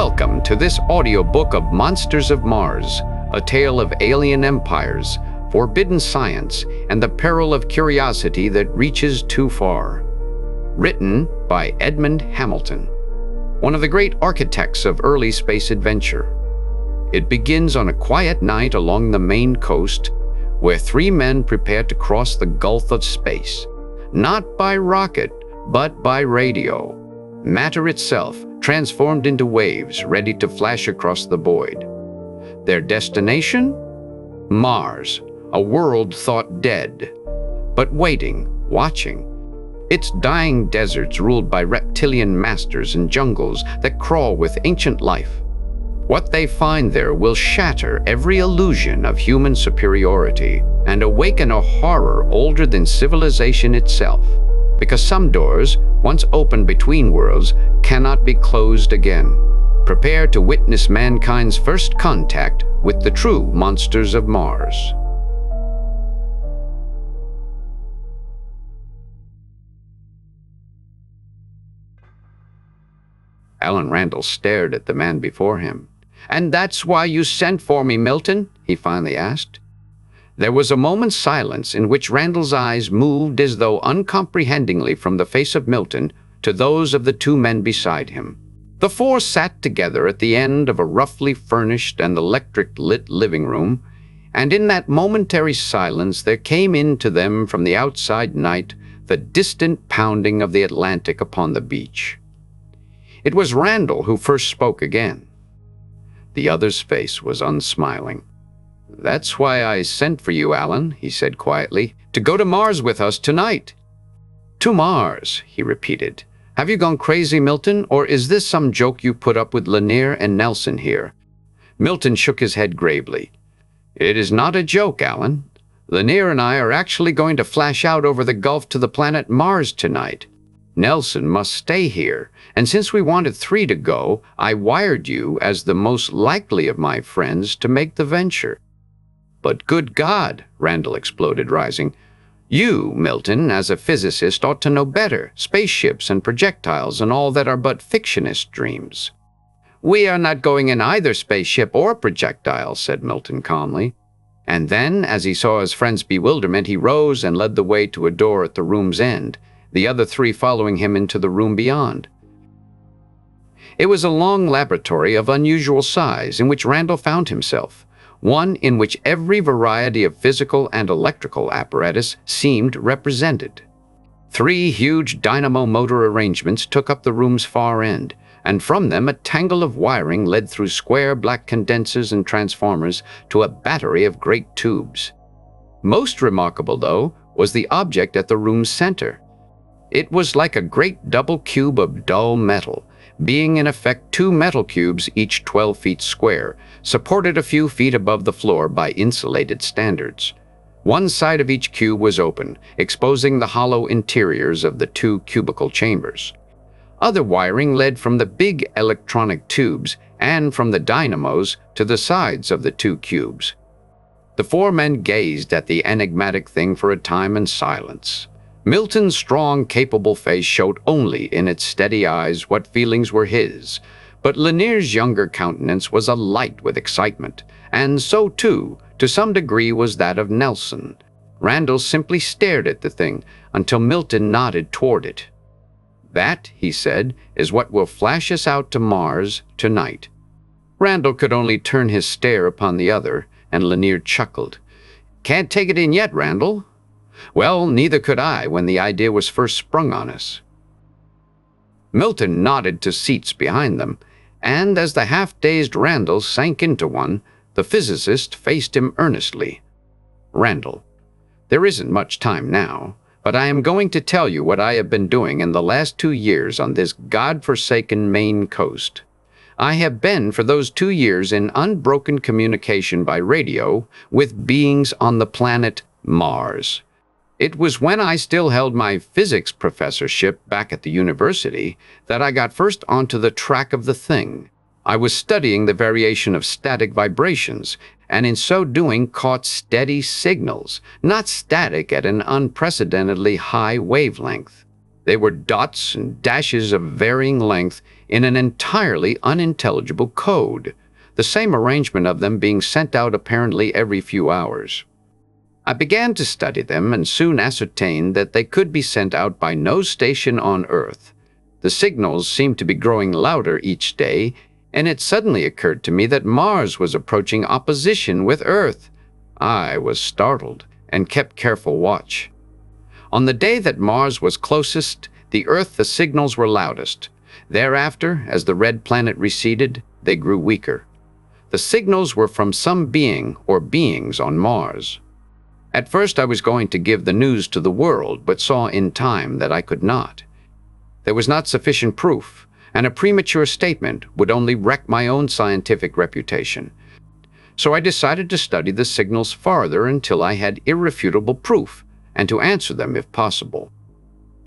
Welcome to this audiobook of Monsters of Mars, a tale of alien empires, forbidden science, and the peril of curiosity that reaches too far. Written by Edmond Hamilton, one of the great architects of early space adventure. It begins on a quiet night along the Maine coast, where three men prepare to cross the gulf of space, not by rocket, but by radio. Matter itself transformed into waves ready to flash across the void. Their destination? Mars, a world thought dead, but waiting, watching. Its dying deserts ruled by reptilian masters and jungles that crawl with ancient life. What they find there will shatter every illusion of human superiority and awaken a horror older than civilization itself. Because some doors, once opened between worlds, cannot be closed again. Prepare to witness mankind's first contact with the true monsters of Mars. Alan Randall stared at the man before him. "And that's why you sent for me, Milton?" he finally asked. There was a moment's silence in which Randall's eyes moved as though uncomprehendingly from the face of Milton to those of the two men beside him. The four sat together at the end of a roughly furnished and electric-lit living room, and in that momentary silence there came into them from the outside night the distant pounding of the Atlantic upon the beach. It was Randall who first spoke again. The other's face was unsmiling. "That's why I sent for you, Alan," he said quietly, "to go to Mars with us tonight." "To Mars," he repeated. "Have you gone crazy, Milton, or is this some joke you put up with Lanier and Nelson here?" Milton shook his head gravely. "It is not a joke, Alan. Lanier and I are actually going to flash out over the Gulf to the planet Mars tonight. Nelson must stay here, and since we wanted three to go, I wired you as the most likely of my friends to make the venture." "But good God," Randall exploded, rising. "You, Milton, as a physicist, ought to know better. Spaceships and projectiles and all that are but fictionist dreams." "We are not going in either spaceship or projectile," said Milton calmly. And then, as he saw his friend's bewilderment, he rose and led the way to a door at the room's end, the other three following him into the room beyond. It was a long laboratory of unusual size in which Randall found himself, one in which every variety of physical and electrical apparatus seemed represented. Three huge dynamo motor arrangements took up the room's far end, and from them a tangle of wiring led through square black condensers and transformers to a battery of great tubes. Most remarkable, though, was the object at the room's center. It was like a great double cube of dull metal, being in effect two metal cubes each 12 feet square, supported a few feet above the floor by insulated standards. One side of each cube was open, exposing the hollow interiors of the two cubical chambers. Other wiring led from the big electronic tubes and from the dynamos to the sides of the two cubes. The four men gazed at the enigmatic thing for a time in silence. Milton's strong, capable face showed only in its steady eyes what feelings were his, but Lanier's younger countenance was alight with excitement, and so too, to some degree, was that of Nelson. Randall simply stared at the thing until Milton nodded toward it. "That," he said, "is what will flash us out to Mars tonight." Randall could only turn his stare upon the other, and Lanier chuckled. "Can't take it in yet, Randall." "Well, neither could I when the idea was first sprung on us." Milton nodded to seats behind them, and as the half-dazed Randall sank into one, the physicist faced him earnestly. "Randall, there isn't much time now, but I am going to tell you what I have been doing in the last 2 years on this God-forsaken Maine coast. I have been for those 2 years in unbroken communication by radio with beings on the planet Mars. It was when I still held my physics professorship back at the university that I got first onto the track of the thing. I was studying the variation of static vibrations, and in so doing caught steady signals, not static at an unprecedentedly high wavelength. They were dots and dashes of varying length in an entirely unintelligible code, the same arrangement of them being sent out apparently every few hours. I began to study them and soon ascertained that they could be sent out by no station on Earth. The signals seemed to be growing louder each day, and it suddenly occurred to me that Mars was approaching opposition with Earth. I was startled and kept careful watch. On the day that Mars was closest, the signals were loudest. Thereafter, as the red planet receded, they grew weaker. The signals were from some being or beings on Mars. At first I was going to give the news to the world, but saw in time that I could not. There was not sufficient proof, and a premature statement would only wreck my own scientific reputation. So I decided to study the signals farther until I had irrefutable proof, and to answer them if possible.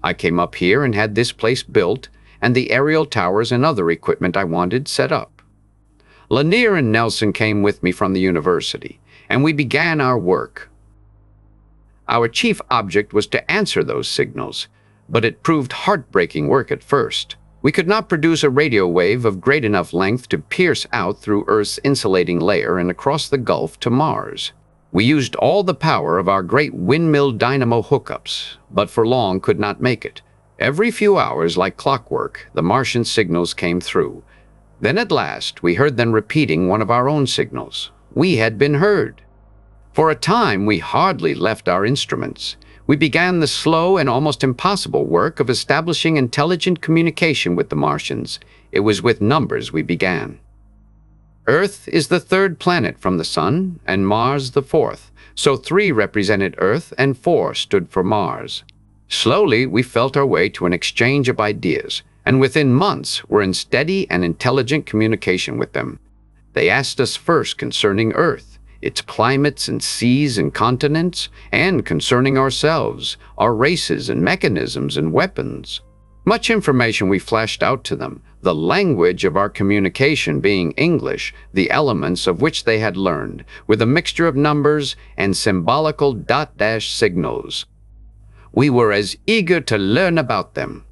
I came up here and had this place built, and the aerial towers and other equipment I wanted set up. Lanier and Nelson came with me from the university, and we began our work. Our chief object was to answer those signals, but it proved heartbreaking work at first. We could not produce a radio wave of great enough length to pierce out through Earth's insulating layer and across the Gulf to Mars. We used all the power of our great windmill dynamo hookups, but for long could not make it. Every few hours, like clockwork, the Martian signals came through. Then at last, we heard them repeating one of our own signals. We had been heard. For a time, we hardly left our instruments. We began the slow and almost impossible work of establishing intelligent communication with the Martians. It was with numbers we began. Earth is the third planet from the Sun, and Mars the fourth, so 3 represented Earth and 4 stood for Mars. Slowly, we felt our way to an exchange of ideas, and within months were in steady and intelligent communication with them. They asked us first concerning Earth, its climates and seas and continents, and concerning ourselves, our races and mechanisms and weapons. Much information we flashed out to them, the language of our communication being English, the elements of which they had learned, with a mixture of numbers and symbolical dot-dash signals. We were as eager to learn about them.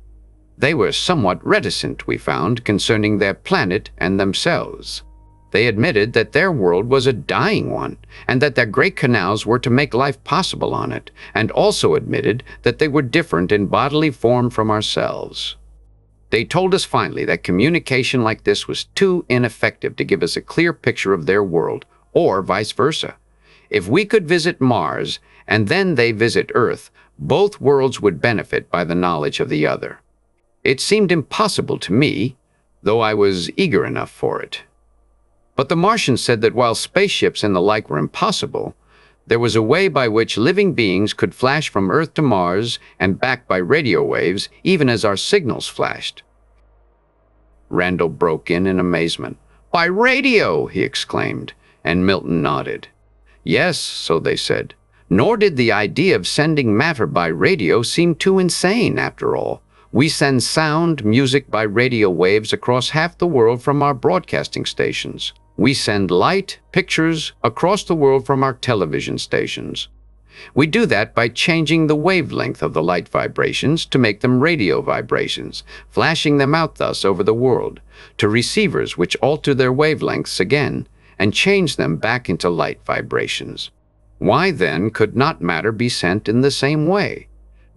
They were somewhat reticent, we found, concerning their planet and themselves. They admitted that their world was a dying one, and that their great canals were to make life possible on it, and also admitted that they were different in bodily form from ourselves. They told us finally that communication like this was too ineffective to give us a clear picture of their world, or vice versa. If we could visit Mars, and then they visit Earth, both worlds would benefit by the knowledge of the other. It seemed impossible to me, though I was eager enough for it. But the Martians said that while spaceships and the like were impossible, there was a way by which living beings could flash from Earth to Mars and back by radio waves, even as our signals flashed. Randall broke in amazement. "By radio!" he exclaimed, and Milton nodded. "Yes," so they said. Nor did the idea of sending matter by radio seem too insane, after all. We send sound, music by radio waves across half the world from our broadcasting stations. We send light, pictures, across the world from our television stations. We do that by changing the wavelength of the light vibrations to make them radio vibrations, flashing them out thus over the world, to receivers which alter their wavelengths again and change them back into light vibrations. Why then could not matter be sent in the same way?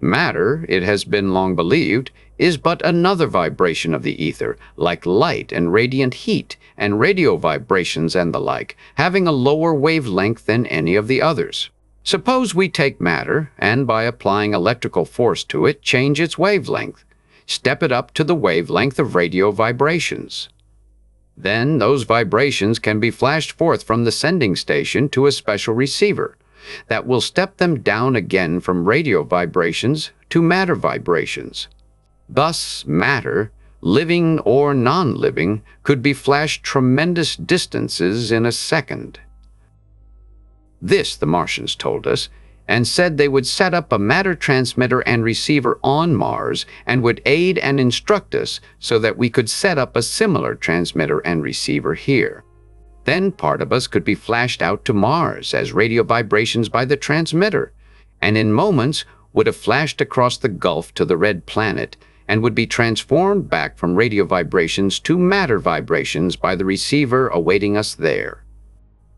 Matter, it has been long believed, is but another vibration of the ether, like light and radiant heat, and radio vibrations and the like, having a lower wavelength than any of the others. Suppose we take matter, and by applying electrical force to it, change its wavelength, step it up to the wavelength of radio vibrations. Then those vibrations can be flashed forth from the sending station to a special receiver that will step them down again from radio vibrations to matter vibrations. Thus, matter, living or non-living, could be flashed tremendous distances in a second. This, the Martians told us, and said they would set up a matter transmitter and receiver on Mars and would aid and instruct us so that we could set up a similar transmitter and receiver here. Then part of us could be flashed out to Mars as radio vibrations by the transmitter, and in moments would have flashed across the gulf to the red planet and would be transformed back from radio vibrations to matter vibrations by the receiver awaiting us there.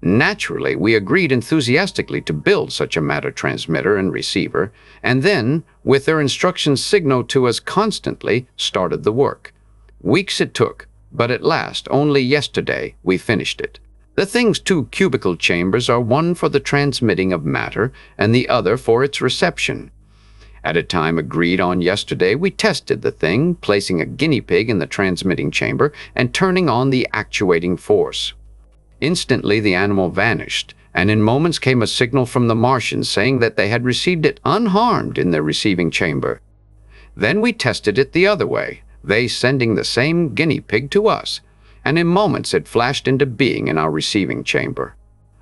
Naturally, we agreed enthusiastically to build such a matter transmitter and receiver, and then, with their instructions signaled to us constantly, started the work. Weeks it took, but at last, only yesterday, we finished it. The thing's two cubical chambers are one for the transmitting of matter and the other for its reception. At a time agreed on yesterday, we tested the thing, placing a guinea pig in the transmitting chamber and turning on the actuating force. Instantly, the animal vanished, and in moments came a signal from the Martians saying that they had received it unharmed in their receiving chamber. Then we tested it the other way, they sending the same guinea pig to us, and in moments it flashed into being in our receiving chamber.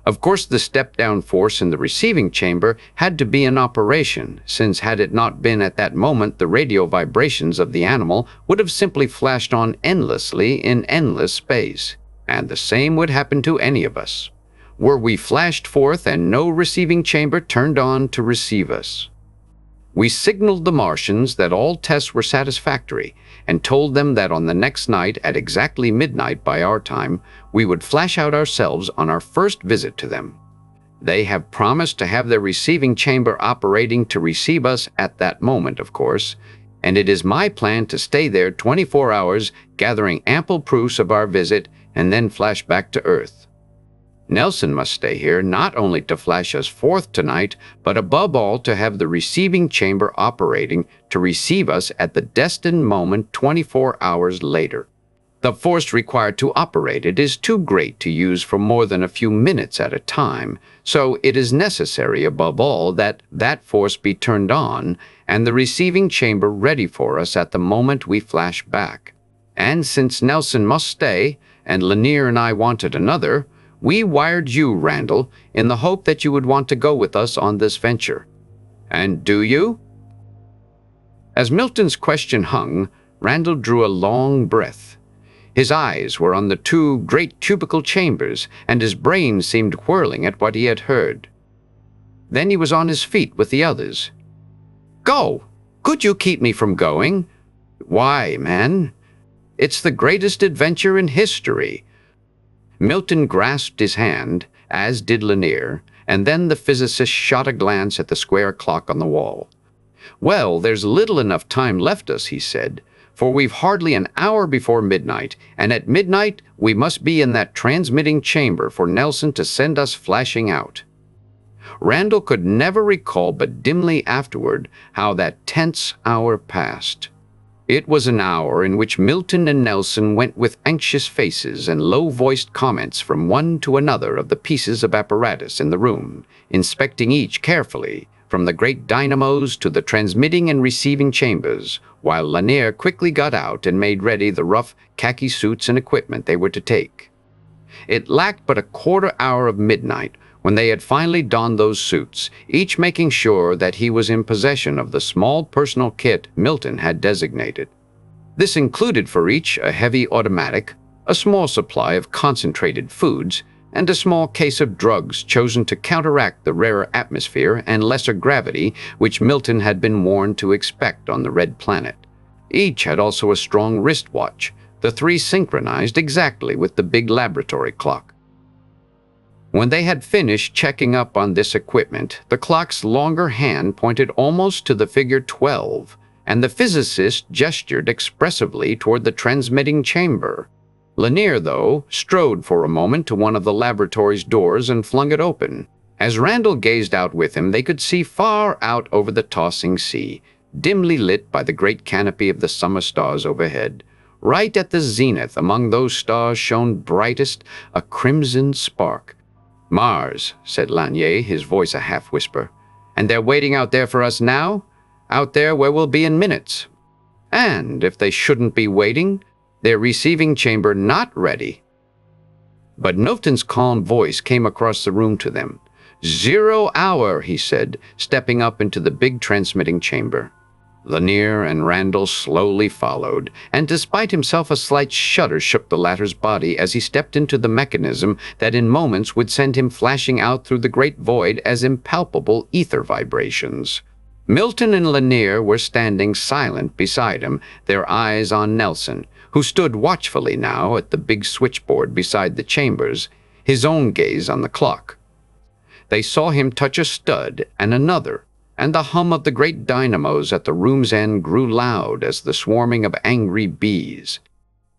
Of course, the step-down force in the receiving chamber had to be in operation, since had it not been at that moment, the radio vibrations of the animal would have simply flashed on endlessly in endless space. And the same would happen to any of us, were we flashed forth and no receiving chamber turned on to receive us. We signaled the Martians that all tests were satisfactory and told them that on the next night at exactly midnight by our time, we would flash out ourselves on our first visit to them. They have promised to have their receiving chamber operating to receive us at that moment, of course, and it is my plan to stay there 24 hours, gathering ample proofs of our visit and then flash back to Earth. Nelson must stay here not only to flash us forth tonight, but above all to have the receiving chamber operating to receive us at the destined moment 24 hours later. The force required to operate it is too great to use for more than a few minutes at a time, so it is necessary above all that that force be turned on and the receiving chamber ready for us at the moment we flash back. And since Nelson must stay, and Lanier and I wanted another, we wired you, Randall, in the hope that you would want to go with us on this venture. And do you? As Milton's question hung, Randall drew a long breath. His eyes were on the two great cubical chambers, and his brain seemed whirling at what he had heard. Then he was on his feet with the others. Go! Could you keep me from going? Why, man? It's the greatest adventure in history. Milton grasped his hand, as did Lanier, and then the physicist shot a glance at the square clock on the wall. Well, there's little enough time left us, he said, for we've hardly an hour before midnight, and at midnight we must be in that transmitting chamber for Nelson to send us flashing out. Randall could never recall but dimly afterward how that tense hour passed. It was an hour in which Milton and Nelson went with anxious faces and low-voiced comments from one to another of the pieces of apparatus in the room, inspecting each carefully, from the great dynamos to the transmitting and receiving chambers, while Lanier quickly got out and made ready the rough khaki suits and equipment they were to take. It lacked but a quarter hour of midnight when they had finally donned those suits, each making sure that he was in possession of the small personal kit Milton had designated. This included for each a heavy automatic, a small supply of concentrated foods, and a small case of drugs chosen to counteract the rarer atmosphere and lesser gravity which Milton had been warned to expect on the Red Planet. Each had also a strong wristwatch, the three synchronized exactly with the big laboratory clock. When they had finished checking up on this equipment, the clock's longer hand pointed almost to the figure 12, and the physicist gestured expressively toward the transmitting chamber. Lanier, though, strode for a moment to one of the laboratory's doors and flung it open. As Randall gazed out with him, they could see far out over the tossing sea, dimly lit by the great canopy of the summer stars overhead. Right at the zenith among those stars shone brightest a crimson spark. Mars, said Lanier, his voice a half-whisper. And they're waiting out there for us now? Out there where we'll be in minutes. And if they shouldn't be waiting, their receiving chamber not ready. But Milton's calm voice came across the room to them. 0 hour, he said, stepping up into the big transmitting chamber. Lanier and Randall slowly followed, and despite himself a slight shudder shook the latter's body as he stepped into the mechanism that in moments would send him flashing out through the great void as impalpable ether vibrations. Milton and Lanier were standing silent beside him, their eyes on Nelson, who stood watchfully now at the big switchboard beside the chambers, his own gaze on the clock. They saw him touch a stud and another, and the hum of the great dynamos at the room's end grew loud as the swarming of angry bees.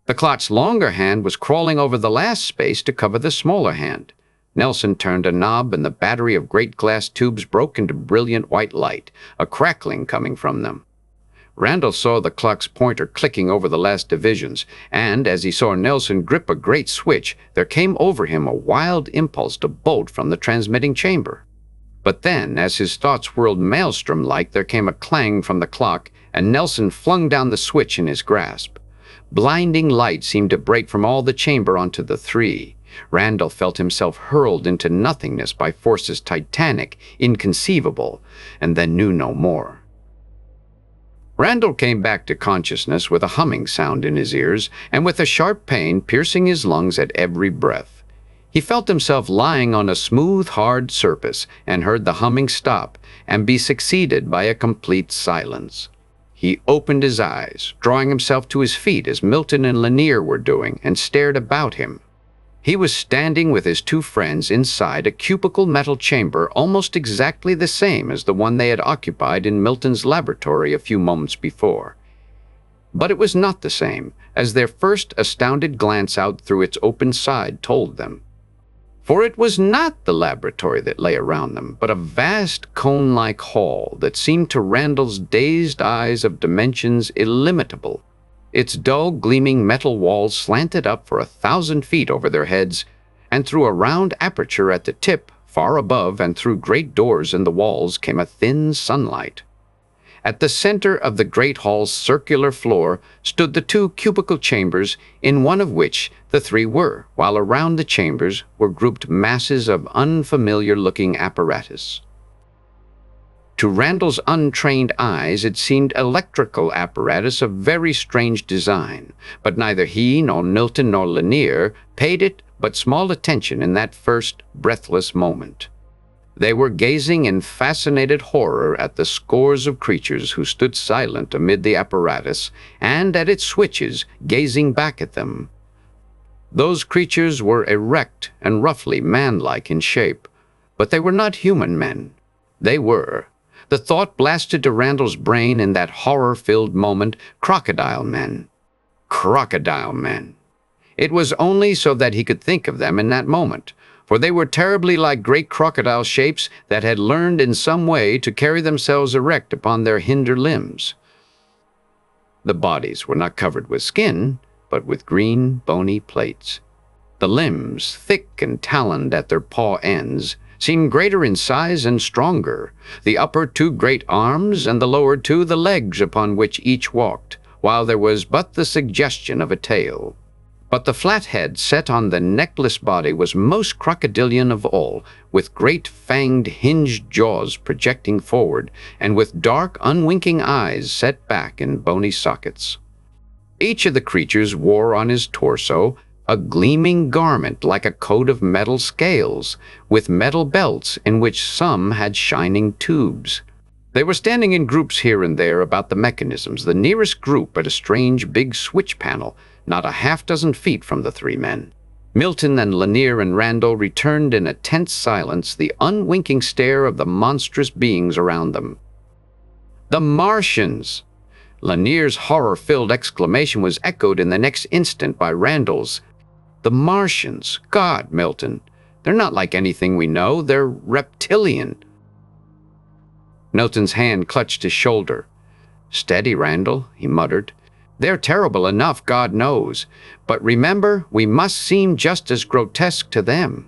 The clock's longer hand was crawling over the last space to cover the smaller hand. Nelson turned a knob, and the battery of great glass tubes broke into brilliant white light, a crackling coming from them. Randall saw the clock's pointer clicking over the last divisions, and as he saw Nelson grip a great switch, there came over him a wild impulse to bolt from the transmitting chamber. But then, as his thoughts whirled maelstrom-like, there came a clang from the clock, and Nelson flung down the switch in his grasp. Blinding light seemed to break from all the chamber onto the three. Randall felt himself hurled into nothingness by forces titanic, inconceivable, and then knew no more. Randall came back to consciousness with a humming sound in his ears and with a sharp pain piercing his lungs at every breath. He felt himself lying on a smooth, hard surface and heard the humming stop and be succeeded by a complete silence. He opened his eyes, drawing himself to his feet as Milton and Lanier were doing, and stared about him. He was standing with his two friends inside a cubical metal chamber almost exactly the same as the one they had occupied in Milton's laboratory a few moments before. But it was not the same, as their first astounded glance out through its open side told them. For it was not the laboratory that lay around them, but a vast cone-like hall that seemed to Randall's dazed eyes of dimensions illimitable. Its dull, gleaming metal walls slanted up for 1,000 feet over their heads, and through a round aperture at the tip, far above and through great doors in the walls, came a thin sunlight. At the center of the great hall's circular floor stood the two cubical chambers, in one of which the three were, while around the chambers were grouped masses of unfamiliar-looking apparatus. To Randall's untrained eyes, it seemed electrical apparatus of very strange design, but neither he nor Milton nor Lanier paid it but small attention in that first breathless moment. They were gazing in fascinated horror at the scores of creatures who stood silent amid the apparatus, and at its switches, gazing back at them. Those creatures were erect and roughly man-like in shape, but they were not human men. They were, the thought blasted to Randall's brain in that horror-filled moment, crocodile men. Crocodile men. It was only so that he could think of them in that moment, for they were terribly like great crocodile shapes that had learned in some way to carry themselves erect upon their hinder limbs. The bodies were not covered with skin, but with green, bony plates. The limbs, thick and taloned at their paw ends, seemed greater in size and stronger, the upper two great arms and the lower two the legs upon which each walked, while there was but the suggestion of a tail. But the flat head set on the neckless body was most crocodilian of all, with great fanged hinged jaws projecting forward, and with dark unwinking eyes set back in bony sockets. Each of the creatures wore on his torso a gleaming garment like a coat of metal scales, with metal belts in which some had shining tubes. They were standing in groups here and there about the mechanisms, the nearest group at a strange big switch panel, not a half-dozen feet from the three men. Milton and Lanier and Randall returned in a tense silence the unwinking stare of the monstrous beings around them. "The Martians!" Lanier's horror-filled exclamation was echoed in the next instant by Randall's. "The Martians! God, Milton! They're not like anything we know. They're reptilian." Milton's hand clutched his shoulder. "Steady, Randall," he muttered. "They're terrible enough, God knows. But remember, we must seem just as grotesque to them."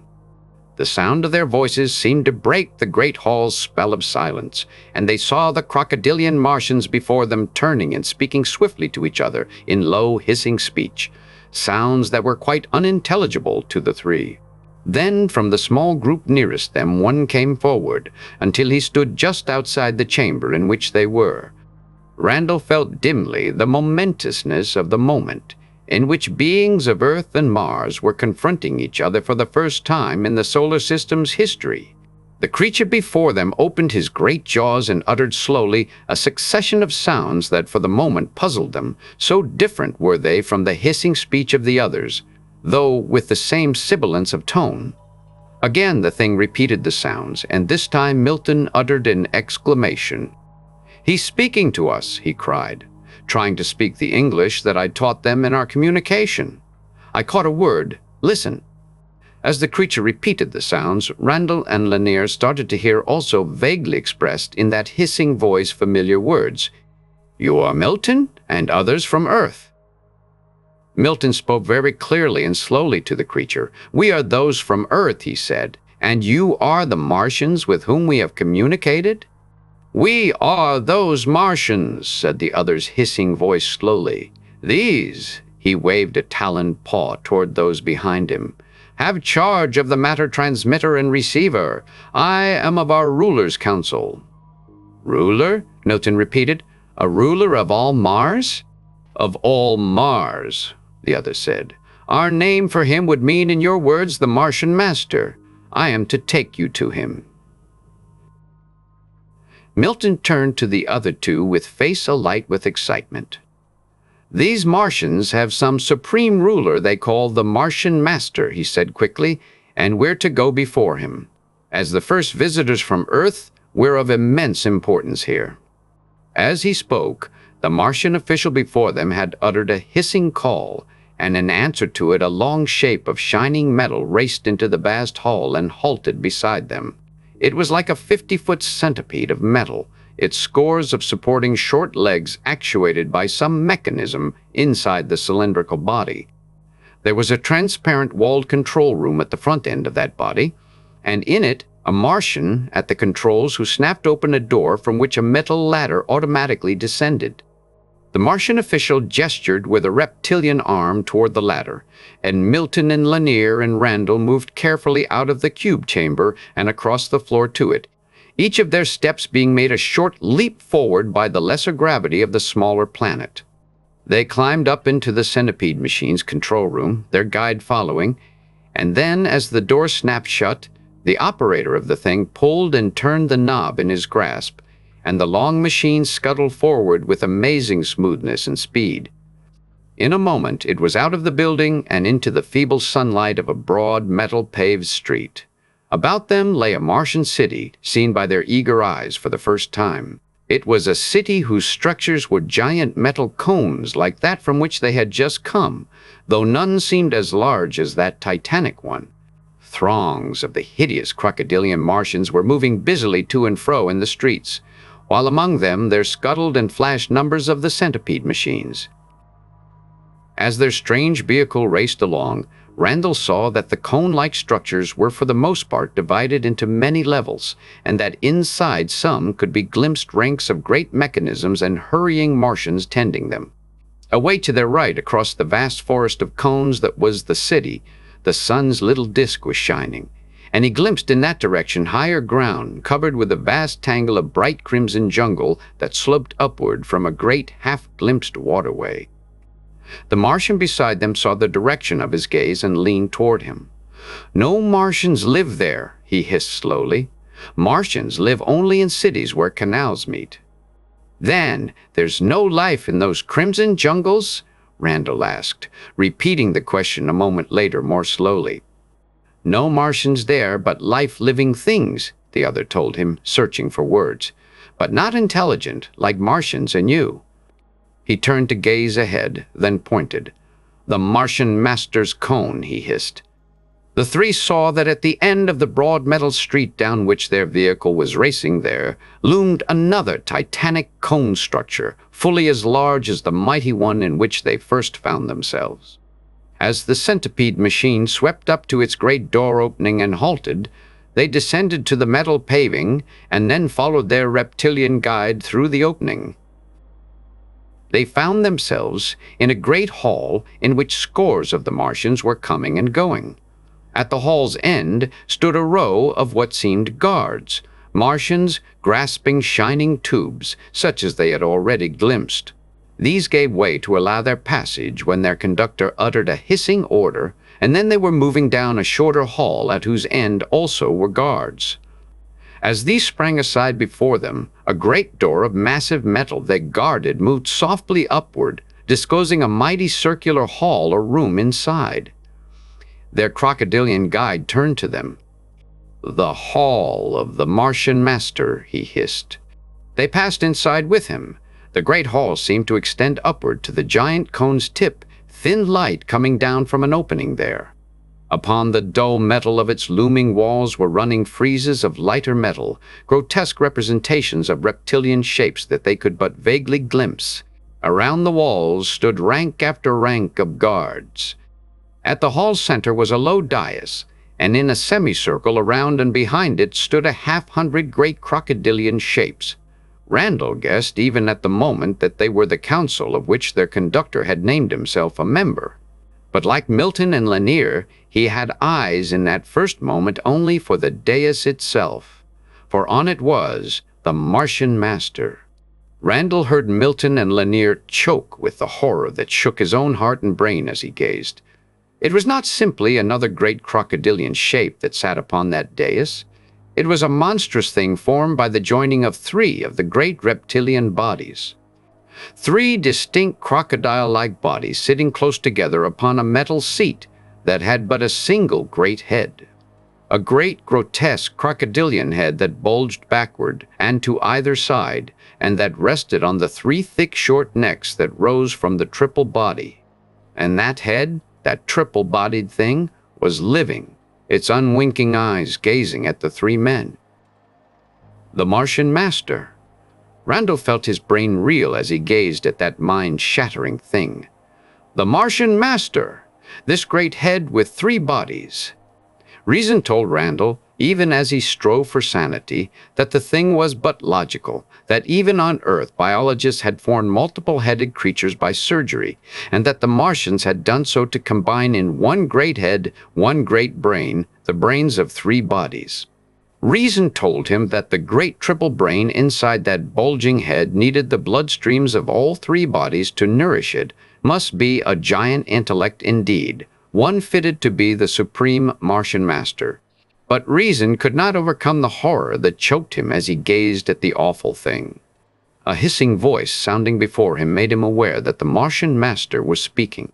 The sound of their voices seemed to break the great hall's spell of silence, and they saw the crocodilian Martians before them turning and speaking swiftly to each other in low, hissing speech, sounds that were quite unintelligible to the three. Then from the small group nearest them one came forward, until he stood just outside the chamber in which they were. Randall felt dimly the momentousness of the moment, in which beings of Earth and Mars were confronting each other for the first time in the solar system's history. The creature before them opened his great jaws and uttered slowly a succession of sounds that for the moment puzzled them, so different were they from the hissing speech of the others, though with the same sibilance of tone. Again the thing repeated the sounds, and this time Milton uttered an exclamation. "He's speaking to us," he cried, trying to speak the English that I'd taught them in our communication. I caught a word. "Listen." As the creature repeated the sounds, Randall and Lanier started to hear also vaguely expressed in that hissing voice familiar words. "You are Milton, and others from Earth." Milton spoke very clearly and slowly to the creature. "We are those from Earth," he said, "and you are the Martians with whom we have communicated?" "We are those Martians," said the other's hissing voice slowly. "These," he waved a taloned paw toward those behind him, "have charge of the matter transmitter and receiver. I am of our ruler's council." "Ruler?" Milton repeated. "A ruler of all Mars?" "Of all Mars," the other said. "Our name for him would mean in your words the Martian master. I am to take you to him." Milton turned to the other two with face alight with excitement. "These Martians have some supreme ruler they call the Martian Master," he said quickly, "and we're to go before him. As the first visitors from Earth, we're of immense importance here." As he spoke, the Martian official before them had uttered a hissing call, and in answer to it a long shape of shining metal raced into the vast hall and halted beside them. It was like a 50-foot centipede of metal, its scores of supporting short legs actuated by some mechanism inside the cylindrical body. There was a transparent walled control room at the front end of that body, and in it a Martian at the controls who snapped open a door from which a metal ladder automatically descended. The Martian official gestured with a reptilian arm toward the ladder, and Milton and Lanier and Randall moved carefully out of the cube chamber and across the floor to it, each of their steps being made a short leap forward by the lesser gravity of the smaller planet. They climbed up into the centipede machine's control room, their guide following, and then as the door snapped shut, the operator of the thing pulled and turned the knob in his grasp, and the long machine scuttled forward with amazing smoothness and speed. In a moment it was out of the building and into the feeble sunlight of a broad metal-paved street. About them lay a Martian city, seen by their eager eyes for the first time. It was a city whose structures were giant metal cones like that from which they had just come, though none seemed as large as that titanic one. Throngs of the hideous crocodilian Martians were moving busily to and fro in the streets, while among them there scuttled and flashed numbers of the centipede machines. As their strange vehicle raced along, Randall saw that the cone-like structures were for the most part divided into many levels, and that inside some could be glimpsed ranks of great mechanisms and hurrying Martians tending them. Away to their right, across the vast forest of cones that was the city, the sun's little disk was shining, and he glimpsed in that direction higher ground covered with a vast tangle of bright crimson jungle that sloped upward from a great half-glimpsed waterway. The Martian beside them saw the direction of his gaze and leaned toward him. "No Martians live there," he hissed slowly. "Martians live only in cities where canals meet." "Then there's no life in those crimson jungles?" Randall asked, repeating the question a moment later more slowly. "No Martians there, but life-living things," the other told him, searching for words. "But not intelligent, like Martians and you." He turned to gaze ahead, then pointed. "The Martian Master's cone," he hissed. The three saw that at the end of the broad metal street down which their vehicle was racing there loomed another titanic cone structure, fully as large as the mighty one in which they first found themselves. As the centipede machine swept up to its great door opening and halted, they descended to the metal paving and then followed their reptilian guide through the opening. They found themselves in a great hall in which scores of the Martians were coming and going. At the hall's end stood a row of what seemed guards, Martians grasping shining tubes, such as they had already glimpsed. These gave way to allow their passage when their conductor uttered a hissing order, and then they were moving down a shorter hall at whose end also were guards. As these sprang aside before them, a great door of massive metal they guarded moved softly upward, disclosing a mighty circular hall or room inside. Their crocodilian guide turned to them. "The Hall of the Martian Master," he hissed. They passed inside with him. The great hall seemed to extend upward to the giant cone's tip, thin light coming down from an opening there. Upon the dull metal of its looming walls were running friezes of lighter metal, grotesque representations of reptilian shapes that they could but vaguely glimpse. Around the walls stood rank after rank of guards. At the hall's center was a low dais, and in a semicircle around and behind it stood a half-hundred great crocodilian shapes. Randall guessed even at the moment that they were the council of which their conductor had named himself a member. But like Milton and Lanier, he had eyes in that first moment only for the dais itself, for on it was the Martian Master. Randall heard Milton and Lanier choke with the horror that shook his own heart and brain as he gazed. It was not simply another great crocodilian shape that sat upon that dais. It was a monstrous thing formed by the joining of three of the great reptilian bodies. Three distinct crocodile-like bodies sitting close together upon a metal seat that had but a single great head. A great grotesque crocodilian head that bulged backward and to either side, and that rested on the three thick short necks that rose from the triple body. And that head, that triple-bodied thing, was living, its unwinking eyes gazing at the three men. The Martian Master. Randall felt his brain reel as he gazed at that mind-shattering thing. The Martian Master, this great head with three bodies. Reason told Randall, even as he strove for sanity, that the thing was but logical, that even on Earth biologists had formed multiple-headed creatures by surgery, and that the Martians had done so to combine in one great head, one great brain, the brains of three bodies. Reason told him that the great triple brain inside that bulging head needed the bloodstreams of all three bodies to nourish it, must be a giant intellect indeed, one fitted to be the supreme Martian Master. But reason could not overcome the horror that choked him as he gazed at the awful thing. A hissing voice sounding before him made him aware that the Martian Master was speaking.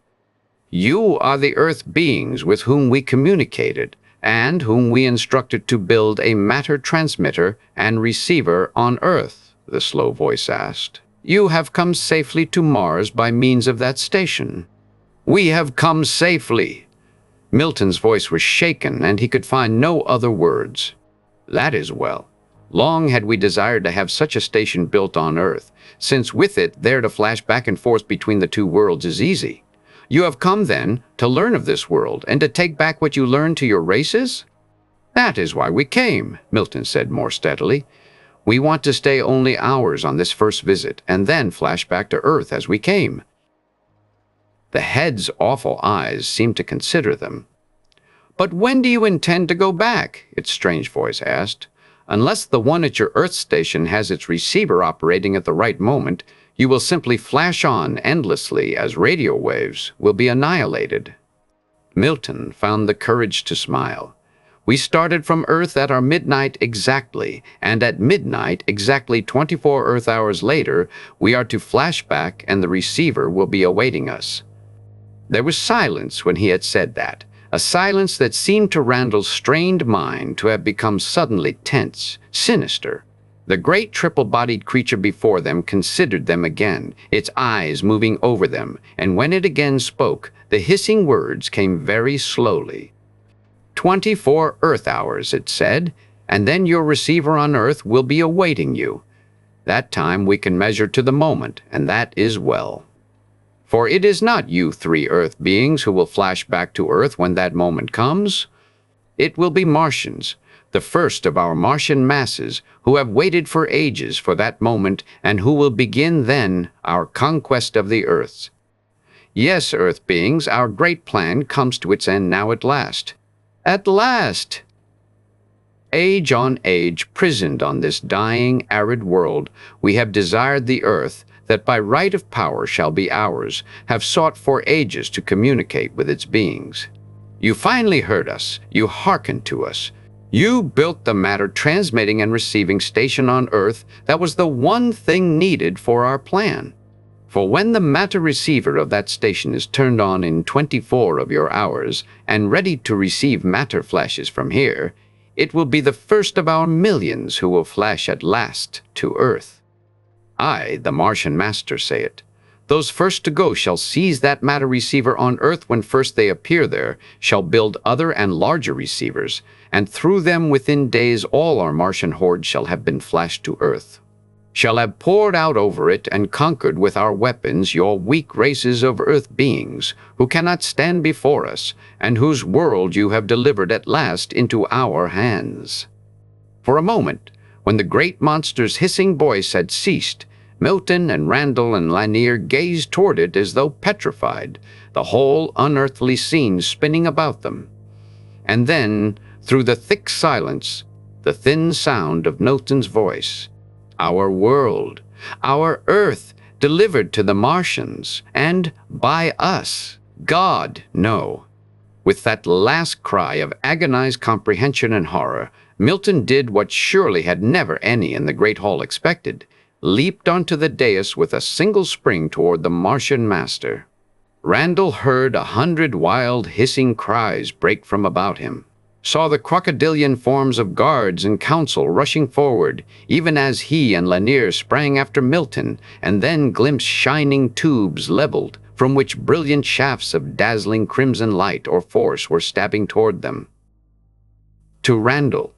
"You are the Earth beings with whom we communicated, and whom we instructed to build a matter transmitter and receiver on Earth," the slow voice asked. "You have come safely to Mars by means of that station." "We have come safely." Milton's voice was shaken, and he could find no other words. "That is well. Long had we desired to have such a station built on Earth, since with it there to flash back and forth between the two worlds is easy. You have come, then, to learn of this world, and to take back what you learned to your races?" "That is why we came," Milton said more steadily. "We want to stay only hours on this first visit, and then flash back to Earth as we came." The head's awful eyes seemed to consider them. "But when do you intend to go back?" its strange voice asked. "Unless the one at your Earth station has its receiver operating at the right moment, you will simply flash on endlessly as radio waves will be annihilated." Milton found the courage to smile. "We started from Earth at our midnight exactly, and at midnight, exactly 24 Earth hours later, we are to flash back and the receiver will be awaiting us." There was silence when he had said that, a silence that seemed to Randall's strained mind to have become suddenly tense, sinister. The great triple-bodied creature before them considered them again, its eyes moving over them, and when it again spoke, the hissing words came very slowly. 24 Earth hours, it said, and then your receiver on Earth will be awaiting you. That time we can measure to the moment, and that is well. For it is not you three Earth beings who will flash back to Earth when that moment comes. It will be Martians, the first of our Martian masses, who have waited for ages for that moment and who will begin then our conquest of the Earths. Yes, Earth beings, our great plan comes to its end now at last. At last! Age on age, prisoned on this dying, arid world, we have desired the Earth, that by right of power shall be ours, have sought for ages to communicate with its beings. You finally heard us, you hearkened to us. You built the matter transmitting and receiving station on Earth that was the one thing needed for our plan. For when the matter receiver of that station is turned on in 24 of your hours and ready to receive matter flashes from here, it will be the first of our millions who will flash at last to Earth. I, the Martian Master, say it. Those first to go shall seize that matter receiver on Earth when first they appear there, shall build other and larger receivers, and through them within days all our Martian horde shall have been flashed to Earth, shall have poured out over it and conquered with our weapons your weak races of Earth beings, who cannot stand before us, and whose world you have delivered at last into our hands. For a moment, when the great monster's hissing voice had ceased, Milton and Randall and Lanier gazed toward it as though petrified, the whole unearthly scene spinning about them. And then, through the thick silence, the thin sound of Milton's voice. Our world, our Earth, delivered to the Martians, and by us. God, no. With that last cry of agonized comprehension and horror, Milton did what surely had never any in the great hall expected, leaped onto the dais with a single spring toward the Martian master. Randall heard 100 wild, hissing cries break from about him, saw the crocodilian forms of guards and council rushing forward, even as he and Lanier sprang after Milton, and then glimpsed shining tubes leveled, from which brilliant shafts of dazzling crimson light or force were stabbing toward them. To Randall,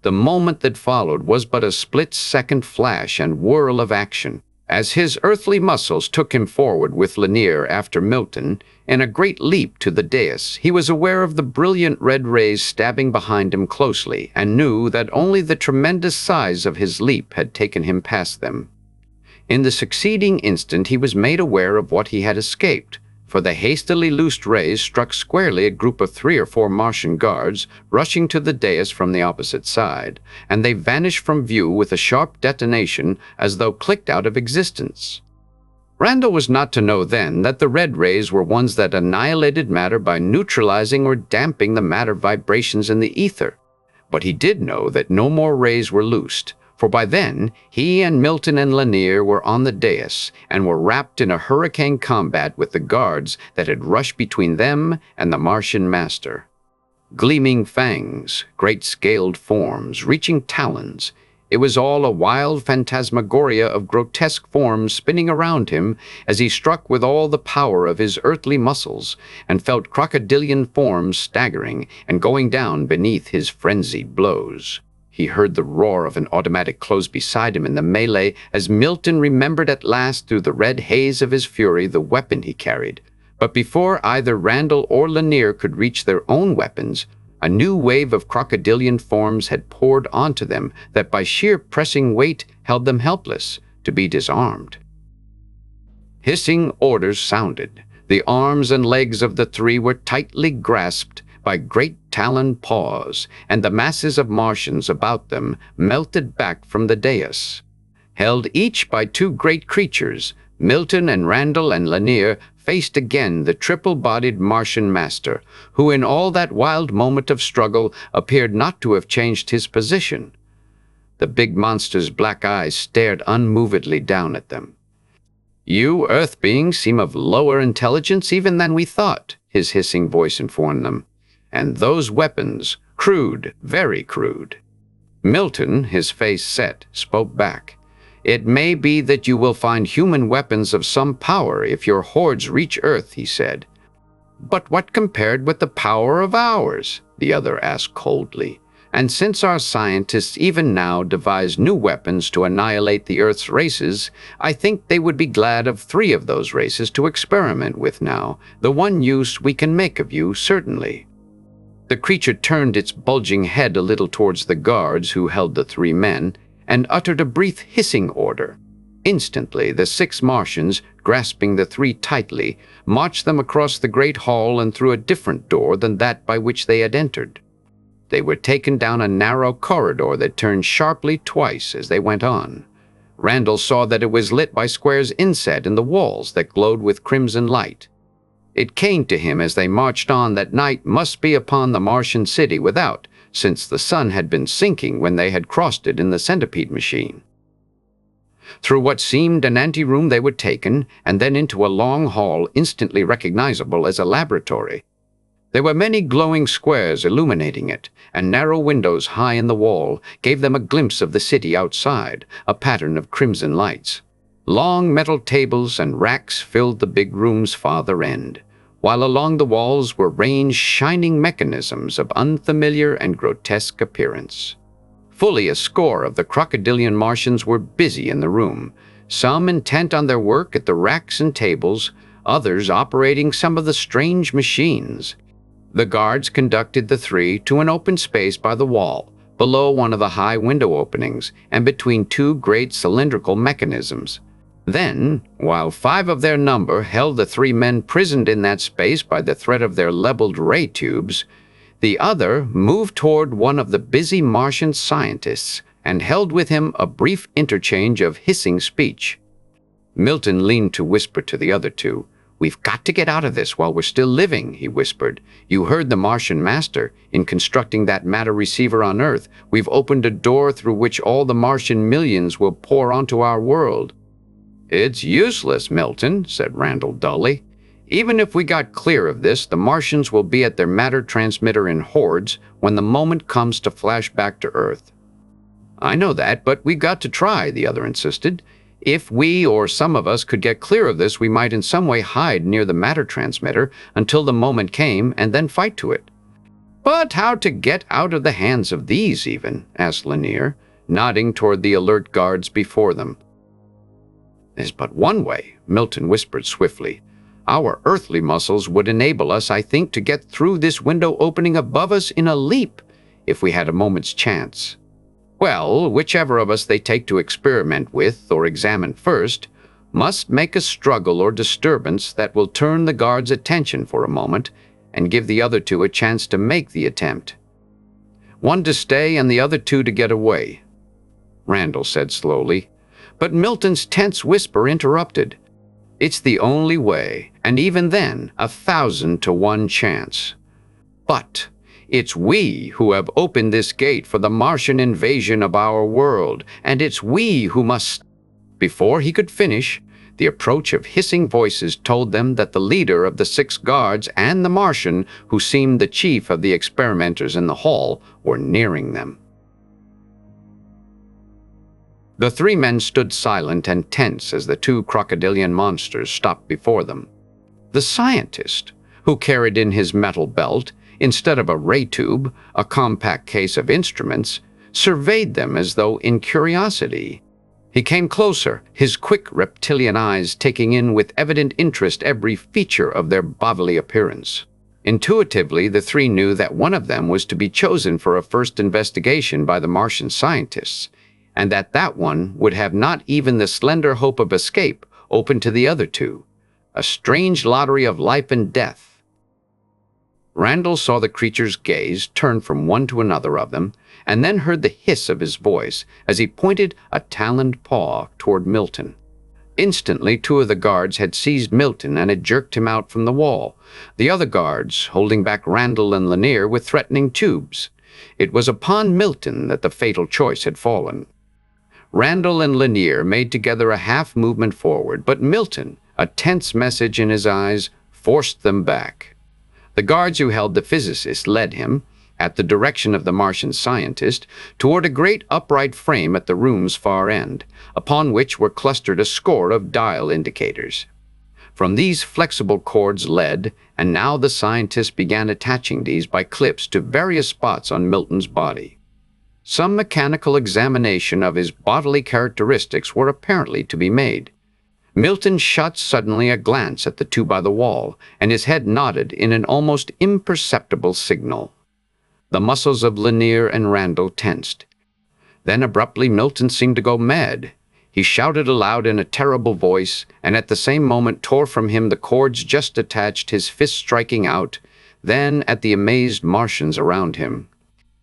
the moment that followed was but a split-second flash and whirl of action. As his earthly muscles took him forward with Lanier after Milton, in a great leap to the dais, he was aware of the brilliant red rays stabbing behind him closely, and knew that only the tremendous size of his leap had taken him past them. In the succeeding instant he was made aware of what he had escaped, for the hastily loosed rays struck squarely a group of 3 or 4 Martian guards rushing to the dais from the opposite side, and they vanished from view with a sharp detonation as though clicked out of existence. Randall was not to know then that the red rays were ones that annihilated matter by neutralizing or damping the matter vibrations in the ether, but he did know that no more rays were loosed, for by then he and Milton and Lanier were on the dais and were wrapped in a hurricane combat with the guards that had rushed between them and the Martian master. Gleaming fangs, great scaled forms, reaching talons, it was all a wild phantasmagoria of grotesque forms spinning around him as he struck with all the power of his earthly muscles and felt crocodilian forms staggering and going down beneath his frenzied blows. He heard the roar of an automatic close beside him in the melee as Milton remembered at last through the red haze of his fury the weapon he carried. But before either Randall or Lanier could reach their own weapons, a new wave of crocodilian forms had poured onto them that by sheer pressing weight held them helpless, to be disarmed. Hissing orders sounded. The arms and legs of the 3 were tightly grasped by great taloned paws, and the masses of Martians about them melted back from the dais. Held each by 2 great creatures, Milton and Randall and Lanier faced again the triple-bodied Martian master, who in all that wild moment of struggle appeared not to have changed his position. The big monster's black eyes stared unmovedly down at them. "You Earth beings seem of lower intelligence even than we thought," his hissing voice informed them. "And those weapons, crude, very crude." Milton, his face set, spoke back. "It may be that you will find human weapons of some power if your hordes reach Earth," he said. "But what compared with the power of ours?" the other asked coldly. "And since our scientists even now devise new weapons to annihilate the Earth's races, I think they would be glad of 3 of those races to experiment with now, the one use we can make of you, certainly." The creature turned its bulging head a little towards the guards who held the 3 men, and uttered a brief hissing order. Instantly, the 6 Martians, grasping the 3 tightly, marched them across the great hall and through a different door than that by which they had entered. They were taken down a narrow corridor that turned sharply twice as they went on. Randall saw that it was lit by squares inset in the walls that glowed with crimson light. It came to him as they marched on that night must be upon the Martian city without, since the sun had been sinking when they had crossed it in the centipede machine. Through what seemed an anteroom they were taken, and then into a long hall instantly recognizable as a laboratory. There were many glowing squares illuminating it, and narrow windows high in the wall gave them a glimpse of the city outside, a pattern of crimson lights. Long metal tables and racks filled the big room's farther end, while along the walls were ranged shining mechanisms of unfamiliar and grotesque appearance. Fully a score of the crocodilian Martians were busy in the room, some intent on their work at the racks and tables, others operating some of the strange machines. The guards conducted the three to an open space by the wall, below one of the high window openings and between two great cylindrical mechanisms. Then, while 5 of their number held the 3 men prisoned in that space by the thread of their leveled ray tubes, the other moved toward one of the busy Martian scientists and held with him a brief interchange of hissing speech. Milton leaned to whisper to the other two. "We've got to get out of this while we're still living," he whispered. "You heard the Martian master. In constructing that matter receiver on Earth, we've opened a door through which all the Martian millions will pour onto our world." "It's useless, Milton," said Randall dully. "Even if we got clear of this, the Martians will be at their matter transmitter in hordes when the moment comes to flash back to Earth." "I know that, but we've got to try," the other insisted. "If we or some of us could get clear of this, we might in some way hide near the matter transmitter until the moment came and then fight to it." "But how to get out of the hands of these, even?" asked Lanier, nodding toward the alert guards before them. "There's but one way," Milton whispered swiftly. "Our earthly muscles would enable us, I think, to get through this window opening above us in a leap, if we had a moment's chance. Well, whichever of us they take to experiment with or examine first must make a struggle or disturbance that will turn the guards' attention for a moment and give the other two a chance to make the attempt. One to stay and the other two to get away," Randall said slowly. But Milton's tense whisper interrupted. "It's the only way, and even then, 1,000 to 1 chance. But it's we who have opened this gate for the Martian invasion of our world, and it's we who must—" Before he could finish, the approach of hissing voices told them that the leader of the 6 guards and the Martian, who seemed the chief of the experimenters in the hall, were nearing them. The 3 men stood silent and tense as the 2 crocodilian monsters stopped before them. The scientist, who carried in his metal belt, instead of a ray tube, a compact case of instruments, surveyed them as though in curiosity. He came closer, his quick reptilian eyes taking in with evident interest every feature of their bodily appearance. Intuitively, the 3 knew that one of them was to be chosen for a first investigation by the Martian scientists, and that one would have not even the slender hope of escape open to the other 2, a strange lottery of life and death. Randall saw the creature's gaze turn from one to another of them, and then heard the hiss of his voice as he pointed a taloned paw toward Milton. Instantly, 2 of the guards had seized Milton and had jerked him out from the wall, the other guards holding back Randall and Lanier with threatening tubes. It was upon Milton that the fatal choice had fallen. Randall and Lanier made together a half-movement forward, but Milton, a tense message in his eyes, forced them back. The guards who held the physicist led him, at the direction of the Martian scientist, toward a great upright frame at the room's far end, upon which were clustered a score of dial indicators. From these flexible cords led, and now the scientist began attaching these by clips to various spots on Milton's body. Some mechanical examination of his bodily characteristics were apparently to be made. Milton shot suddenly a glance at the 2 by the wall, and his head nodded in an almost imperceptible signal. The muscles of Lanier and Randall tensed. Then abruptly Milton seemed to go mad. He shouted aloud in a terrible voice, and at the same moment tore from him the cords just attached, his fist striking out, then at the amazed Martians around him.